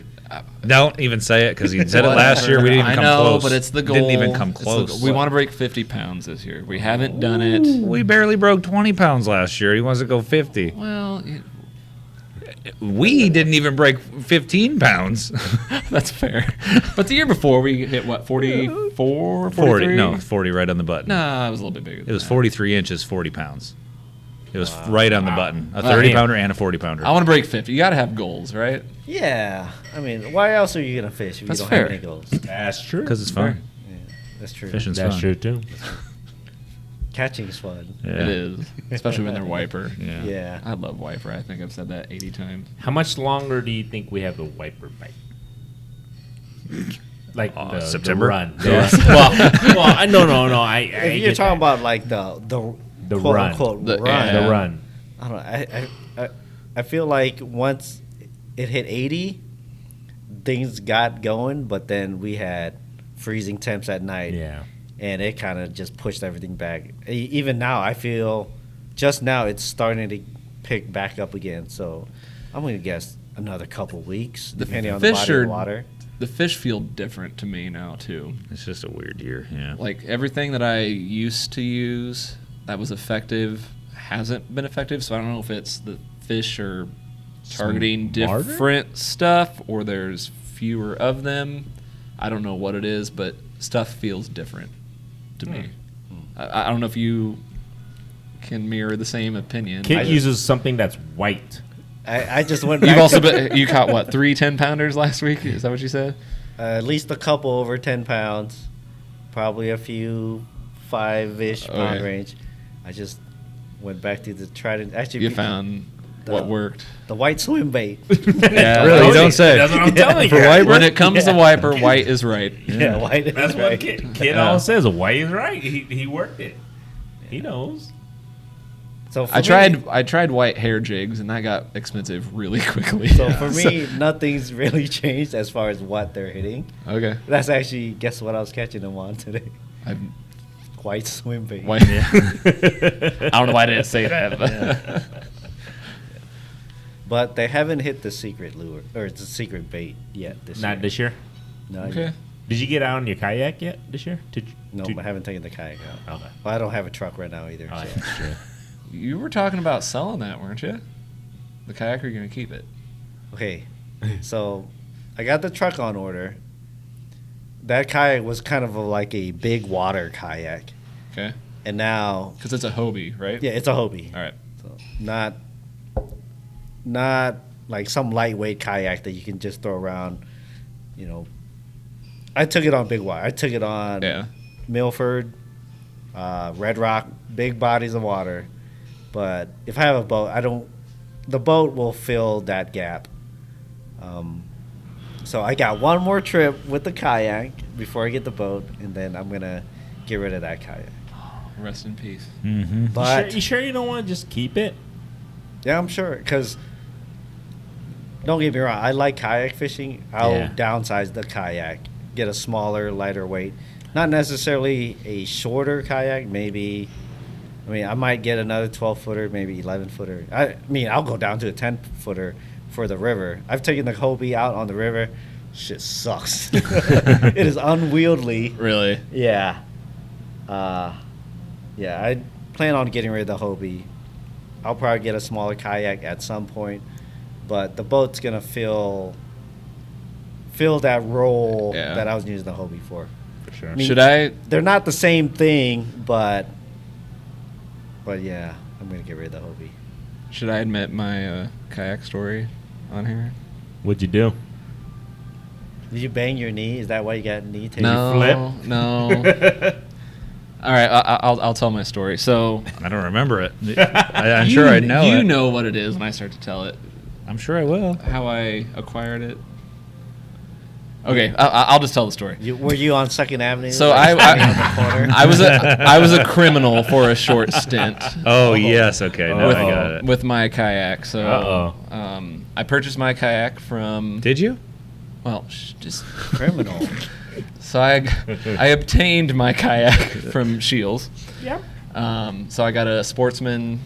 Don't even say it because he said it last year. We didn't even I come know, close. but it's the goal. Didn't even come It's the close. goal. We want to break 50 pounds this year. We haven't done it. We barely broke 20 pounds last year. He wants to go 50. Well, We didn't even break 15 pounds. that's fair. But the year before we hit what 44, 40. 43? No, 40 right on the button. Nah, it was a little bit bigger. It was 43 inches, 40 pounds. It was right on the button. A Wow. 30 pounder and a 40 pounder. I want to break 50. You got to have goals, right? Yeah. I mean, why else are you gonna fish if That's you don't fair. have any goals? That's true. Because it's fun. Yeah, that's true. Fishing's That's fun. true too. Catching's fun. Yeah. It is, especially when they're wiper. Yeah. Yeah. I love wiper. I think I've said that 80 times. How much longer do you think we have the wiper bite? Like the September? run. Well, no. I If you're get talking that. about like the The quote run. unquote The- run, yeah. the run. I don't know. I feel like once it hit 80, things got going, but then we had freezing temps at night. Yeah. And it kind of just pushed everything back. Even now, I feel just now it's starting to pick back up again. So I'm going to guess another couple weeks, depending on the fish body are- of water. The fish feel different to me now too. It's just a weird year. Yeah. Like everything that I used to use that was effective hasn't been effective. So I don't know if it's the fish are targeting Smarter? different stuff or there's fewer of them. I don't know what it is, but stuff feels different to me. I don't know if you can mirror the same opinion. Kit I- uses something that's white. I just went back You've also to been, you caught what 3 10-pounders last week? Is that what you said? at least a couple over 10 pounds, probably a few 5-ish Oh, pound yeah. range. I just went back to the tried and actually You found what worked. the white swim bait. Yeah, Really? You don't say. That's what I'm telling For you. wiper? When it comes to wiper, white is right. Yeah, white is That's right. what Kid always says. White is right. He worked it. He knows. So for I me- tried white hair jigs and that got expensive really quickly. So for me, nothing's really changed as far as what they're hitting. Okay. That's actually guess what I was catching them on today. I've, White swim bait. white, I don't know why I didn't say that. But But they haven't hit the secret lure or the secret bait yet this Not year. this year. No, okay. Did you get out on your kayak yet this year? No, I haven't taken the kayak out. Okay. Well, I don't have a truck right now either. Oh, so. yeah, that's true. You were talking about selling that, weren't you? The kayak, or you gonna keep it? Okay, so I got the truck on order. That kayak was kind of like a big water kayak, Okay. and now Because it's a Hobie, right? yeah, it's a Hobie. All right. So not like some lightweight kayak that you can just throw around. You know, I took it on big water. I took it on Yeah. Milford, Red Rock, big bodies of water. But if I have a boat, the boat will fill that gap. So I got one more trip with the kayak before I get the boat, and then I'm gonna get rid of that kayak. Rest in peace. Mm-hmm. But you sure you don't want to just keep it? yeah, I'm sure, because don't get me wrong, I like kayak fishing. I'll Yeah. downsize the kayak, get a smaller, lighter weight. Not necessarily a shorter kayak, maybe. I mean, I might get another 12-footer, maybe 11-footer. I mean, I'll go down to a 10-footer for the river. I've taken the Hobie out on the river shit sucks. It is unwieldy. Really? Yeah. Yeah, I plan on getting rid of the Hobie. I'll probably get a smaller kayak at some point, but the boat's gonna fill that role Yeah. that I was using the Hobie for. For sure. I mean, Should I? They're not the same thing, but yeah, I'm gonna get rid of the Hobie. Should I admit my kayak story on here? What'd you do? Did you bang your knee? Is that why you got knee tape? No, flip? no. All right, I'll tell my story. So I don't remember it. I'm sure I know You it. know what it is when I start to tell it. I'm sure I will. How I acquired it. Okay, I'll just tell the story. Were you on Second Avenue? So like, standing on the corner? I was a criminal for a short stint. Oh, yes. Okay. Now with, I got it. with my kayak. So Uh-oh. I purchased my kayak from. Did you? Well, just Criminal. so I obtained my kayak from Shields. Yeah. So I got a Sportsman,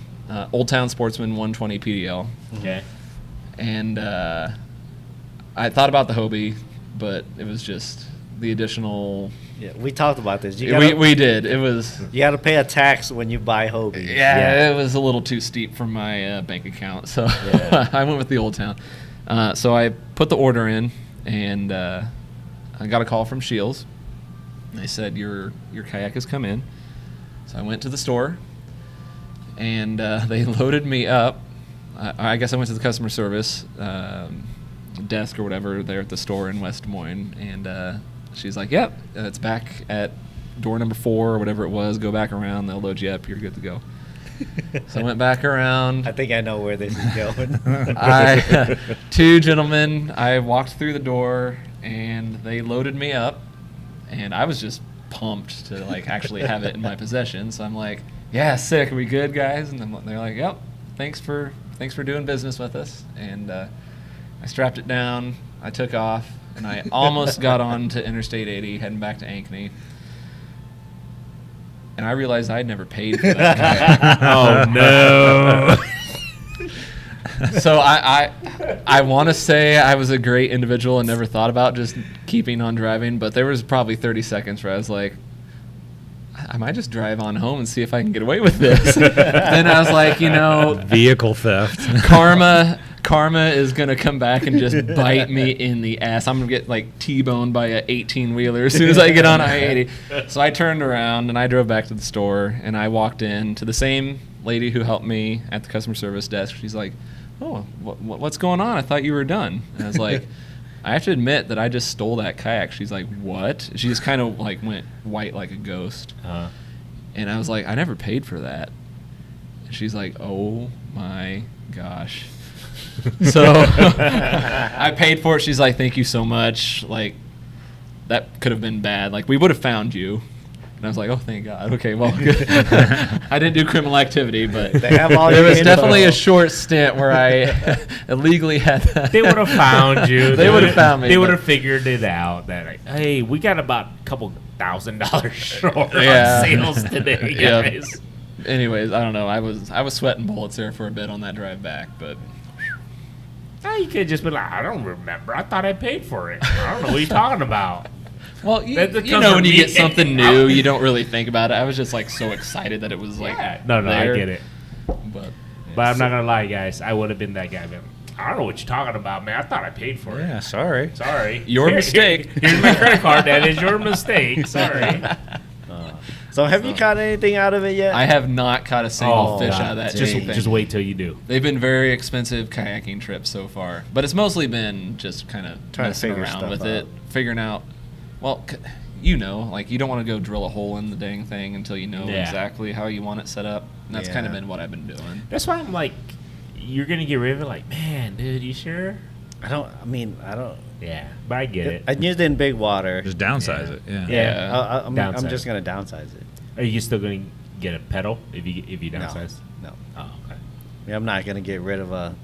Old Town Sportsman 120 PDL, Okay. and I thought about the Hobie, but it was just the additional. Yeah, we talked about this. We did. It was. You got to pay a tax when you buy Hobie. Yeah, it was a little too steep for my bank account, so Yeah. I went with the Old Town. So I put the order in, and I got a call from Shields. They said your kayak has come in. So I went to the store, and they loaded me up. I guess I went to the customer service desk or whatever there at the store in West Des Moines, and she's like, "Yep, it's back at door number 4 or whatever it was. Go back around. They'll load you up. You're good to go." So I went back around. I think I know where this is going. Two gentlemen, I walked through the door, and they loaded me up, and I was just pumped to like actually have it in my possession. So I'm like, "Yeah, sick. Are we good, guys?" And they're like, "Yep. Thanks for doing business with us." And I strapped it down. I took off, and I almost got on to Interstate 80, heading back to Ankeny. And I realized I'd never paid for that kayak. Oh no. So I want to say I was a great individual and never thought about just keeping on driving, but there was probably 30 seconds where I was like, I might just drive on home and see if I can get away with this. Then I was like, Vehicle theft. karma is going to come back and just bite me in the ass. I'm going to get like T-boned by a 18-wheeler as soon as I get on I-80. So I turned around and I drove back to the store, and I walked in to the same lady who helped me at the customer service desk. She's like, "Oh, what's going on? I thought you were done." And I was like, "I have to admit that I just stole that kayak." She's like, "What?" She just kind of like went white like a ghost. And I was like, "I never paid for that." And she's like, "Oh my gosh." So I paid for it. She's like, "Thank you so much. Like, that could have been bad. Like, we would have found you." And I was like, "Oh, thank God. Okay, well, good." I didn't do criminal activity, but They have all there your was info. definitely a short stint where I illegally had. They would have found you. They would have found me. They would but- have figured it out that, like, hey, we got about a couple $1,000 short Yeah. on sales today, Yeah. guys. Anyways, I don't know. I was sweating bullets there for a bit on that drive back, but You could have just been like, I don't remember. I thought I paid for it. I don't know what you're talking about. well, That comes you know from when you me. get something new, you don't really think about it. I was just like so excited that it was like No, there. I get it. But But I'm not going to lie, guys. I would have been that guy. Man. I don't know what you're talking about, man. I thought I paid for it. Yeah, sorry. Sorry. Your mistake. Here's my credit card. That is your mistake. Sorry. So have you caught anything out of it yet? I have not caught a single Oh, fish God, out of that Just, thing. just wait till you do. They've been very expensive kayaking trips so far, but it's mostly been just kind of Trying to messing figure around stuff with it, out. figuring out. Well, like you don't want to go drill a hole in the dang thing until you know Yeah. exactly how you want it set up. And that's kind of Yeah. been what I've been doing. That's why I'm like, you're going to get rid of it? Like, man, dude, you sure? I don't. Yeah, but I get it. I used it in big water. Just downsize it. Yeah. Yeah. I'm Downsize. just gonna downsize it. Are you still going to get a pedal if you downsize? No. Oh, okay. I mean, I'm not gonna get rid of a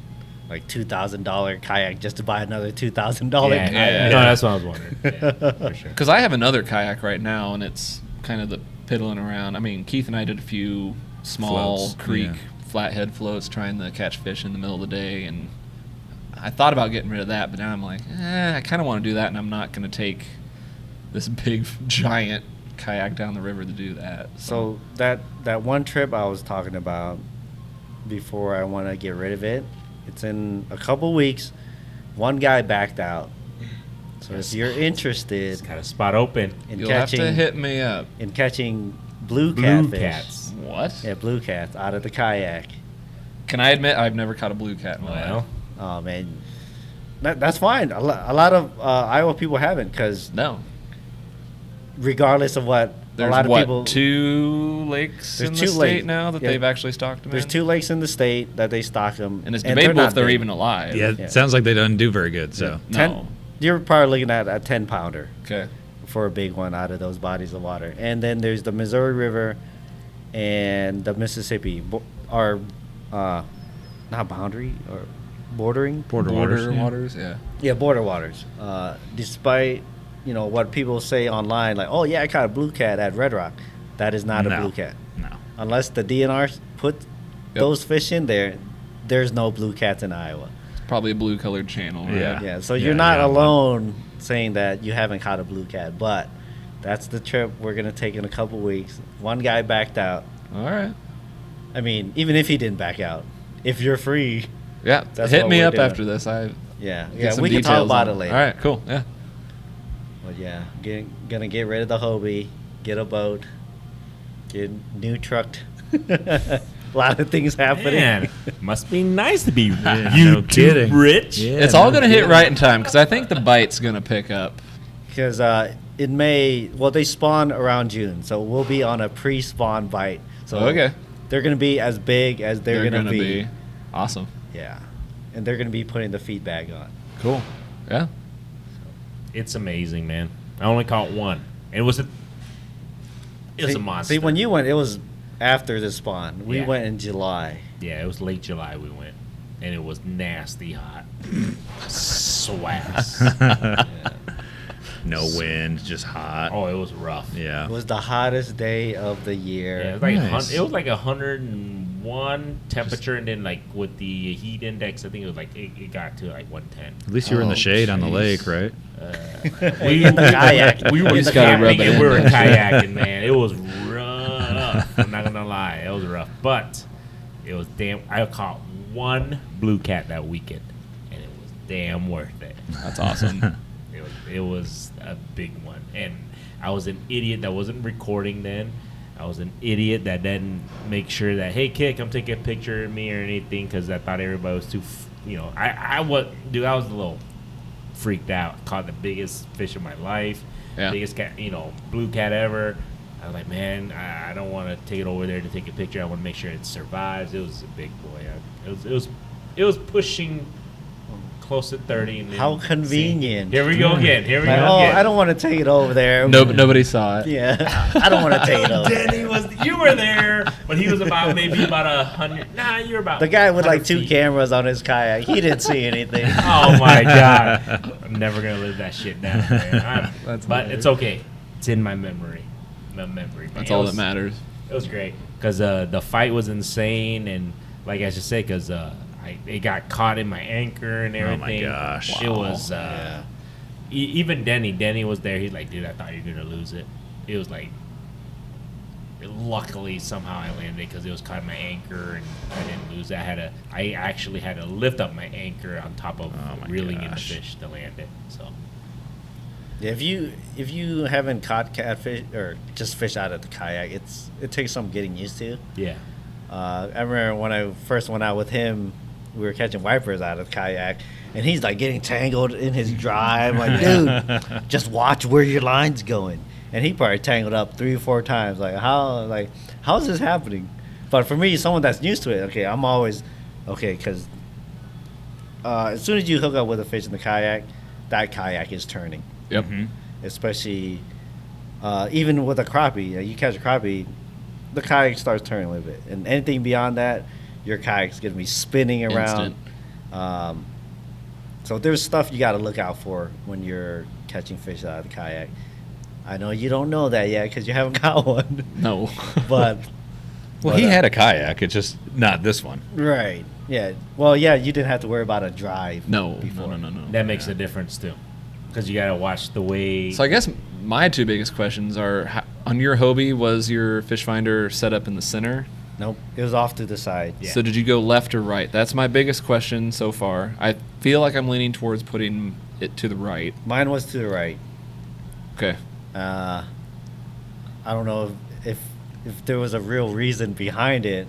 like $2,000 kayak just to buy another $2,000 Yeah, kayak. no, that's what I was wondering. Yeah, for sure. Because I have another kayak right now, and it's kind of the piddling around. I mean, Keith and I did a few small Floats, creek yeah. flathead floats trying to catch fish in the middle of the day, and I thought about getting rid of that, but now I'm like, I kind of want to do that, and I'm not going to take this big giant kayak down the river to do that. So that one trip I was talking about before I want to get rid of it, it's in a couple weeks. One guy backed out. So if you're interested, It's got a spot open. in you'll have catching to hit me up. blue Blue catfish, cats. What? yeah, blue cats out of the kayak. Can I admit I've never caught a blue cat in my Well, life? Oh man, that's fine. A lot of Iowa people haven't, because No. regardless of what There's a lot of what, people, 2 lakes There's in the 2 state lakes. now that Yeah. they've actually stocked them there's in? 2 lakes in the state that they stock them, And it's they're debatable not if they're big. even alive. Yeah, it Yeah. sounds like they don't do very good. So No. You're probably looking at a 10-pounder Okay. for a big one out of those bodies of water. And then there's the Missouri River and the Mississippi, are not boundary or bordering. border waters. yeah. waters, yeah. Yeah, border waters. Despite what people say online, like, oh yeah, I caught a blue cat at Red Rock. That is not a No. blue cat. No. Unless the DNR put those fish in there, there's no blue cats in Iowa. It's probably a blue colored channel. Right? Yeah. Yeah, so Yeah, you're not yeah, alone saying that you haven't caught a blue cat, but that's the trip we're gonna take in a couple weeks. One guy backed out. All right. I mean, even if he didn't back out, if you're free, Yeah. That's Hit what me we're up doing. after this. yeah, Get yeah, some we can talk details about on it later. All right. Cool. Yeah. But yeah, gonna get rid of the Hobie, get a boat, get new trucked. A lot of things happening. Man, must be nice to be no YouTube kidding. rich. Yeah, It's all no going to hit kidding. right in time because I think the bite's going to pick up. Because in May, well, they spawn around June, so we'll be on a pre-spawn bite. So Okay. they're gonna be as big as they're gonna gonna be. awesome. Yeah, and they're gonna be putting the feedback on. Cool. Yeah. It's amazing, man. I only caught one. It was a See- monster. See, when you went, it was after the spawn. We Yeah. went in July. Yeah, it was late July we went, and it was nasty hot. Swass. No wind, just hot. Oh, it was rough. Yeah. It was the hottest day of the year. Yeah, it was like Nice. it was like 101 temperature, and then like with the heat index, I think it was like it got to like 110. At least you were in the Oh, shade on the jeez. lake, right? We in the kayak. We were You just gotta rub kayaking, it and in we were there. kayaking, man. It was rough. I'm not gonna lie, it was rough, but it was damn. I caught one blue cat that weekend, and it was damn worth it. That's awesome. It was a big one, and I was an idiot that wasn't recording then. I was an idiot that didn't make sure that, hey, kid, come take a picture of me or anything, because I thought everybody was too, I was a little freaked out. Caught the biggest fish of my life, Yeah. biggest cat, blue cat ever. I was like, man, I don't want to take it over there to take a picture. I want to make sure it survives. It was a big boy. It was pushing close to 30. And then, How convenient. See, here we go again. Here we Like, go oh, again. I don't want to take it over there. Nobody saw it. Yeah, I don't want to take it over. Danny you were there, but he was about 100. Nah, you were about The guy with like 100 2 feet. cameras on his kayak, he didn't see anything. Oh my god, I'm never gonna live that shit down, man. That's But hilarious. it's okay. It's in my memory. But That's it all was- that matters. It was great because the fight was insane, and like I should say, because it got caught in my anchor and Oh everything. my gosh. It was Yeah. even Denny was there. He's like, dude, I thought you were gonna lose it. It was like, luckily somehow I landed because it was caught in my anchor and I didn't lose it. I actually had to lift up my anchor on top of Oh my reeling in the gosh. fish to land it. So Yeah, if you haven't caught catfish or just fish out of the kayak, it takes some getting used to. yeah, I remember when I first went out with him, we were catching wipers out of the kayak, and he's like getting tangled in his drive. Like, dude, just watch where your line's going. And he probably tangled up 3 or 4 times. Like, how is this happening? But for me, someone that's used to it, okay, I'm always okay because as soon as you hook up with a fish in the kayak, that kayak is turning. Yep. Mhm. Especially even with a crappie. You catch a crappie, the kayak starts turning a little bit, and anything beyond that, your kayak's gonna be spinning around. Instant. So there's stuff you got to look out for when you're catching fish out of the kayak. I know you don't know that yet because you haven't got one, No. but Well, he had a kayak. It's just not this one. right. Yeah. Well, yeah, you didn't have to worry about a drive. No, before. no. That makes a difference too, because you gotta watch the way. So I guess my two biggest questions are: on your Hobie, was your fish finder set up in the center? Nope. It was off to the side. Yeah. So did you go left or right? That's my biggest question so far. I feel like I'm leaning towards putting it to the right. Mine was to the right. Okay. I don't know if there was a real reason behind it.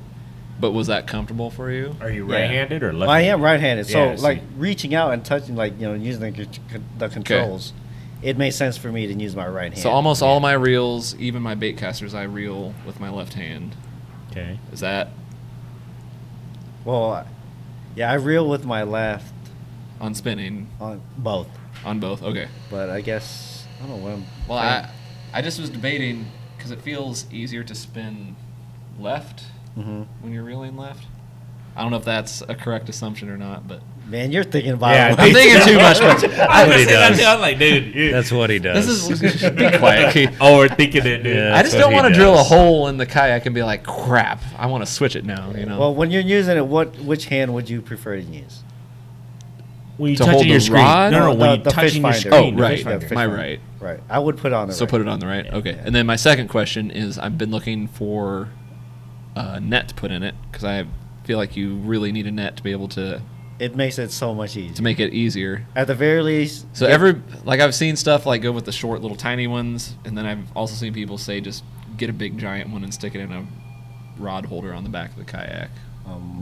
But was that comfortable for you? Are you right-handed or left? Well, I am right-handed, so Yeah, like see. reaching out and touching, like using the controls, it made sense for me to use my right hand. So almost all my reels, even my bait casters, I reel with my left hand. Okay. Is that Well, yeah, I reel with my left on spinning? on both, On both? Okay. but I guess I don't know. Well, I just was debating because it feels easier to spin left when you're reeling left. I don't know if that's a correct assumption or not, but Man, you're thinking about Yeah, it. I'm thinking too much. I what he does. I'm like, dude, That's what he does. This is be quiet, Keith. overthinking it, dude. Yeah. I just That's don't what want he to drill a does. hole in the kayak and be like, crap, I want to switch it now. You know. Well, when you're using it, which hand would you prefer to use? When you To touching hold your the screen. rod? No, No, when the you fish touching your finder. screen. Oh, the right. fish finder. fish My finder. right. Right. I would put on the So right. put it on the right. Okay. And then my second question is, I've been looking for a net to put in it because I feel like you really need a net to be able to It makes it so much easier. make it easier. At the very least. So get- I've seen stuff like go with the short little tiny ones, and then I've also seen people say just get a big giant one and stick it in a rod holder on the back of the kayak.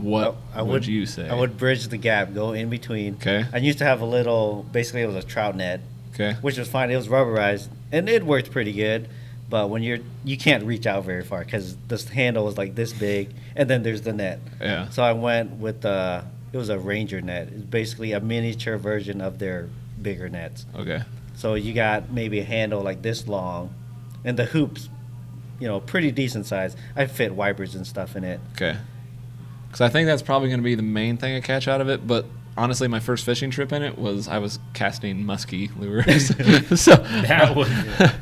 What would you say? I would bridge the gap, go in between. Okay. I used to have a little, basically it was a trout net, Okay. which was fine. It was rubberized, and it worked pretty good. But when you can't reach out very far because this handle was like this big, and then there's the net. Yeah. So I went with it was a Ranger net. It's basically a miniature version of their bigger nets. Okay. So you got maybe a handle like this long, and the hoops, pretty decent size. I fit wipers and stuff in it. Okay. Because I think that's probably going to be the main thing I catch out of it. But honestly, my first fishing trip in it was I was casting musky lures. So That would.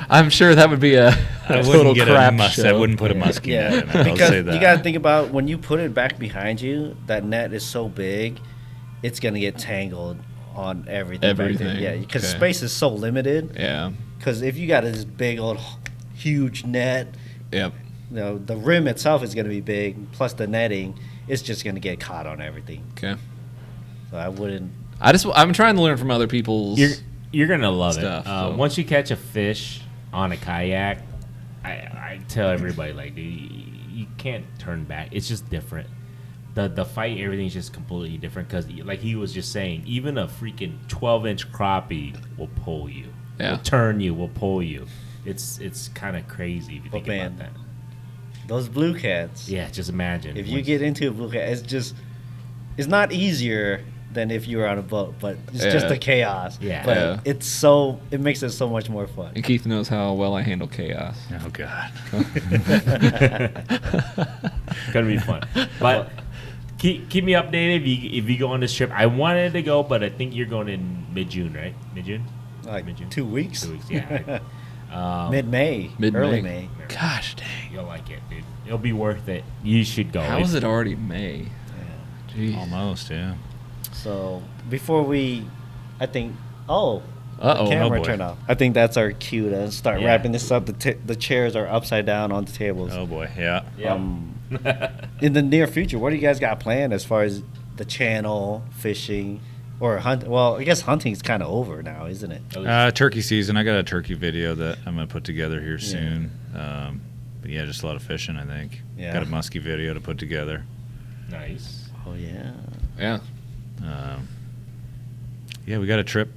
I'm sure that would be a I total wouldn't get crap I show. wouldn't put a muskie net in it. I'll because say that. you got to think about when you put it back behind you, that net is so big, it's gonna get tangled on everything. back there. Everything, Yeah, because okay. space is so limited. Yeah. Because if you got this big old huge net, Yep. the rim itself is gonna be big. Plus the netting, it's just gonna get caught on everything. Okay. So I wouldn't. I'm trying to learn from other people's. You're gonna love Stuff, it. so. Once you catch a fish on a kayak, I tell everybody like, dude, you can't turn back. It's just different. The fight, everything's just completely different. Because like he was just saying, even a freaking 12-inch crappie will pull you. Yeah. Will turn you. Will pull you. It's kind of crazy if you think man, about that. Those blue cats. Yeah, just imagine. If you get into a blue cat, it's not easier than if you were on a boat, but it's just Yeah. the chaos. Yeah. But Yeah. it makes it so much more fun. And Keith knows how well I handle chaos. Oh God. Gonna be fun. But keep me updated if you go on this trip. I wanted to go, but I think you're going in mid-June, right? Mid-June? Like Mid-June? 2 weeks. 2 weeks, yeah. Mid-May. Mid-May. Early May. Gosh dang. You'll like it, dude. It'll be worth it. You should go. How is it already May? Jeez. Almost, yeah. So before I think, Uh-oh. the camera Oh, boy. turned off. I think that's our cue to start Yeah. wrapping this up. The chairs are upside down on the tables. Oh boy, yeah. Yeah. In the near future, what do you guys got planned as far as the channel, fishing, or hunt? Well, I guess hunting's kind of over now, isn't it? Turkey season. I got a turkey video that I'm gonna put together here soon. But yeah, just a lot of fishing. I think. Yeah. Got a muskie video to put together. Nice. Oh yeah. Yeah. Yeah, we got a trip.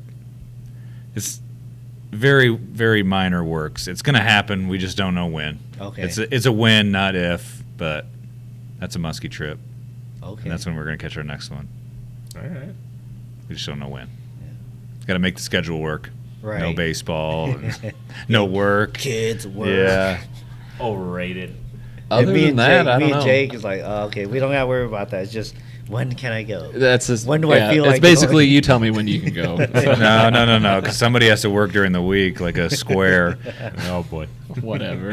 It's very, very minor works. It's gonna happen. We just don't know when. Okay. It's a when, not if. But that's a muskie trip, Okay. and that's when we're gonna catch our next one. All right. We just don't know when. Got to make the schedule work. Right. No baseball, and no work. Kids work. Yeah. Overrated. Other me than and that, Jake, I don't me know. and Jake is like, oh, okay, we don't gotta worry about that. It's just when can I go? That's just, When do I feel it's like basically going? you tell me when you can go. No, because somebody has to work during the week, like a square. Oh boy. Whatever.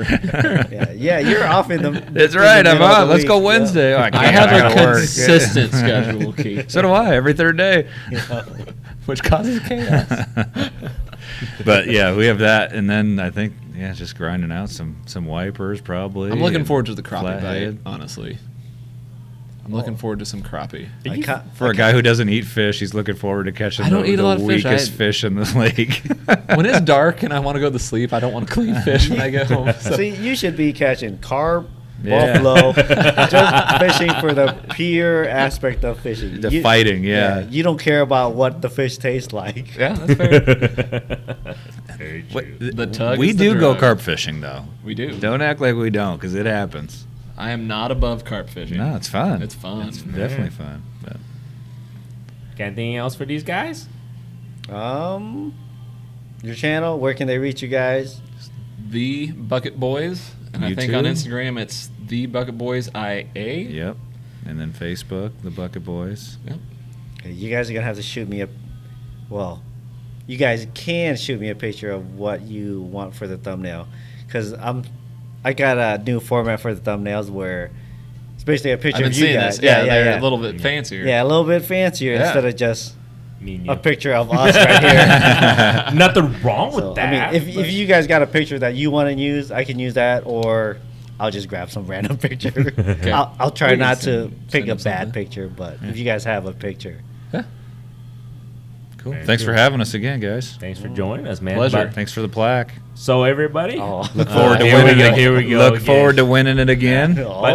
Yeah, you're off in the. That's in right. the I'm middle of on. the Let's go week. Wednesday. Oh, I can't. I have a gotta work. consistent schedule, Keith. So do I. Every third day. Which causes chaos. But yeah, we have that, and then I think just grinding out some wipers probably. I'm looking and forward to the crappie bite, flathead. honestly. I'm looking forward to some crappie. For a guy who doesn't eat fish, he's looking forward to catching I don't eat a lot the of fish. weakest fish in the lake. When it's dark and I want to go to sleep, I don't want to clean fish when I get home. So. See, you should be catching carp, Yeah. buffalo, just fishing for the pure aspect of fishing. The fighting, yeah. You don't care about what the fish tastes like. Yeah, that's fair. Very What- true. The tug we is the do go drug. carp fishing though. We do. Don't act like we don't, because it happens. I am not above carp fishing. No, it's fun. It's fun. It's definitely fun. But Got anything else for these guys? Your channel, where can they reach you guys? The Bucket Boys. And I think on YouTube? Instagram it's The Bucket Boys IA. Yep. And then Facebook, the Bucket Boys. Yep. Okay, you guys are gonna have to shoot me you guys can shoot me a picture of what you want for the thumbnail, because I got a new format for the thumbnails where it's basically a picture I've been of you seeing guys. this. Yeah, they're a little bit fancier. Yeah, a little bit fancier Yeah. instead of just Me and you. a picture of us right here. Nothing wrong with So, that. I mean, if you guys got a picture that you want to use, I can use that, or I'll just grab some random picture. Okay. I'll try We can not to send pick a them bad something. picture, but if you guys have a picture. Cool. Very Thanks cool. for having us again, guys. Thanks for joining us, man. Pleasure. But- Thanks for the plaque. so everybody, Look forward to here we winning go, it. here we go Look again. forward to winning it again. But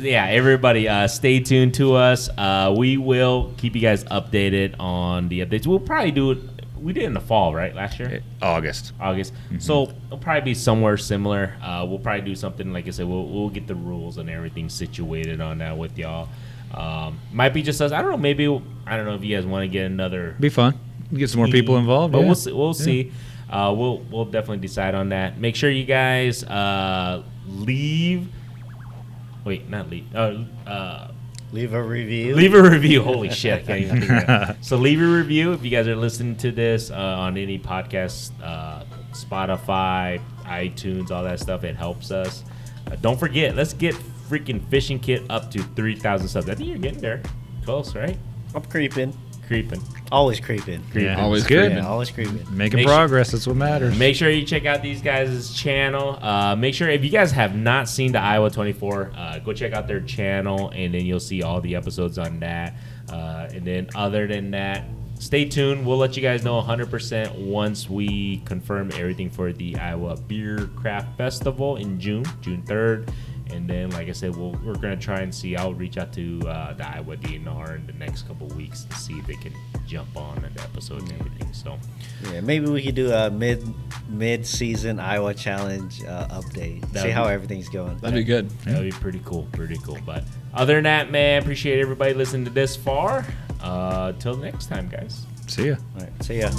everybody, stay tuned to us. We will keep you guys updated on the updates. We'll probably do it. We did it in the fall, right? Last year, August. August. So it'll probably be somewhere similar. We'll probably do something like I said. We'll get the rules and everything situated on that with y'all. Might be just us. I don't know. Maybe I don't know if you guys want to get another. Be fun. Get some more people involved. But yeah. we'll see. We'll see. We'll definitely decide on that. Make sure you guys leave. Wait, not leave. Leave a review. Leave a review. Holy shit, I can't even think of that. So leave a review if you guys are listening to this on any podcast, Spotify, iTunes, all that stuff. It helps us. Don't forget, let's get freaking Fishing Kit up to 3,000 subs. I think you're getting there. Close, right? I'm creeping. Creeping. Always creeping. Yeah, Always it's good. Yeah, always creeping. Making Make progress. That's what matters. Make sure you check out these guys' channel. Make sure if you guys have not seen the Iowa 24, go check out their channel, and then you'll see all the episodes on that. And then other than that, stay tuned. We'll let you guys know 100% once we confirm everything for the Iowa Beer Craft Festival in June 3rd. And then, like I said, we're going to try and see. I'll reach out to the Iowa DNR in the next couple of weeks to see if they can jump on the episodes and everything. So, Yeah, maybe we could do a mid-season Iowa Challenge update. That'd See be- how everything's going. That'd be good. that'd be pretty cool. Pretty cool. But other than that, man, appreciate everybody listening to this far. Till next time, guys. See ya. All right, see ya.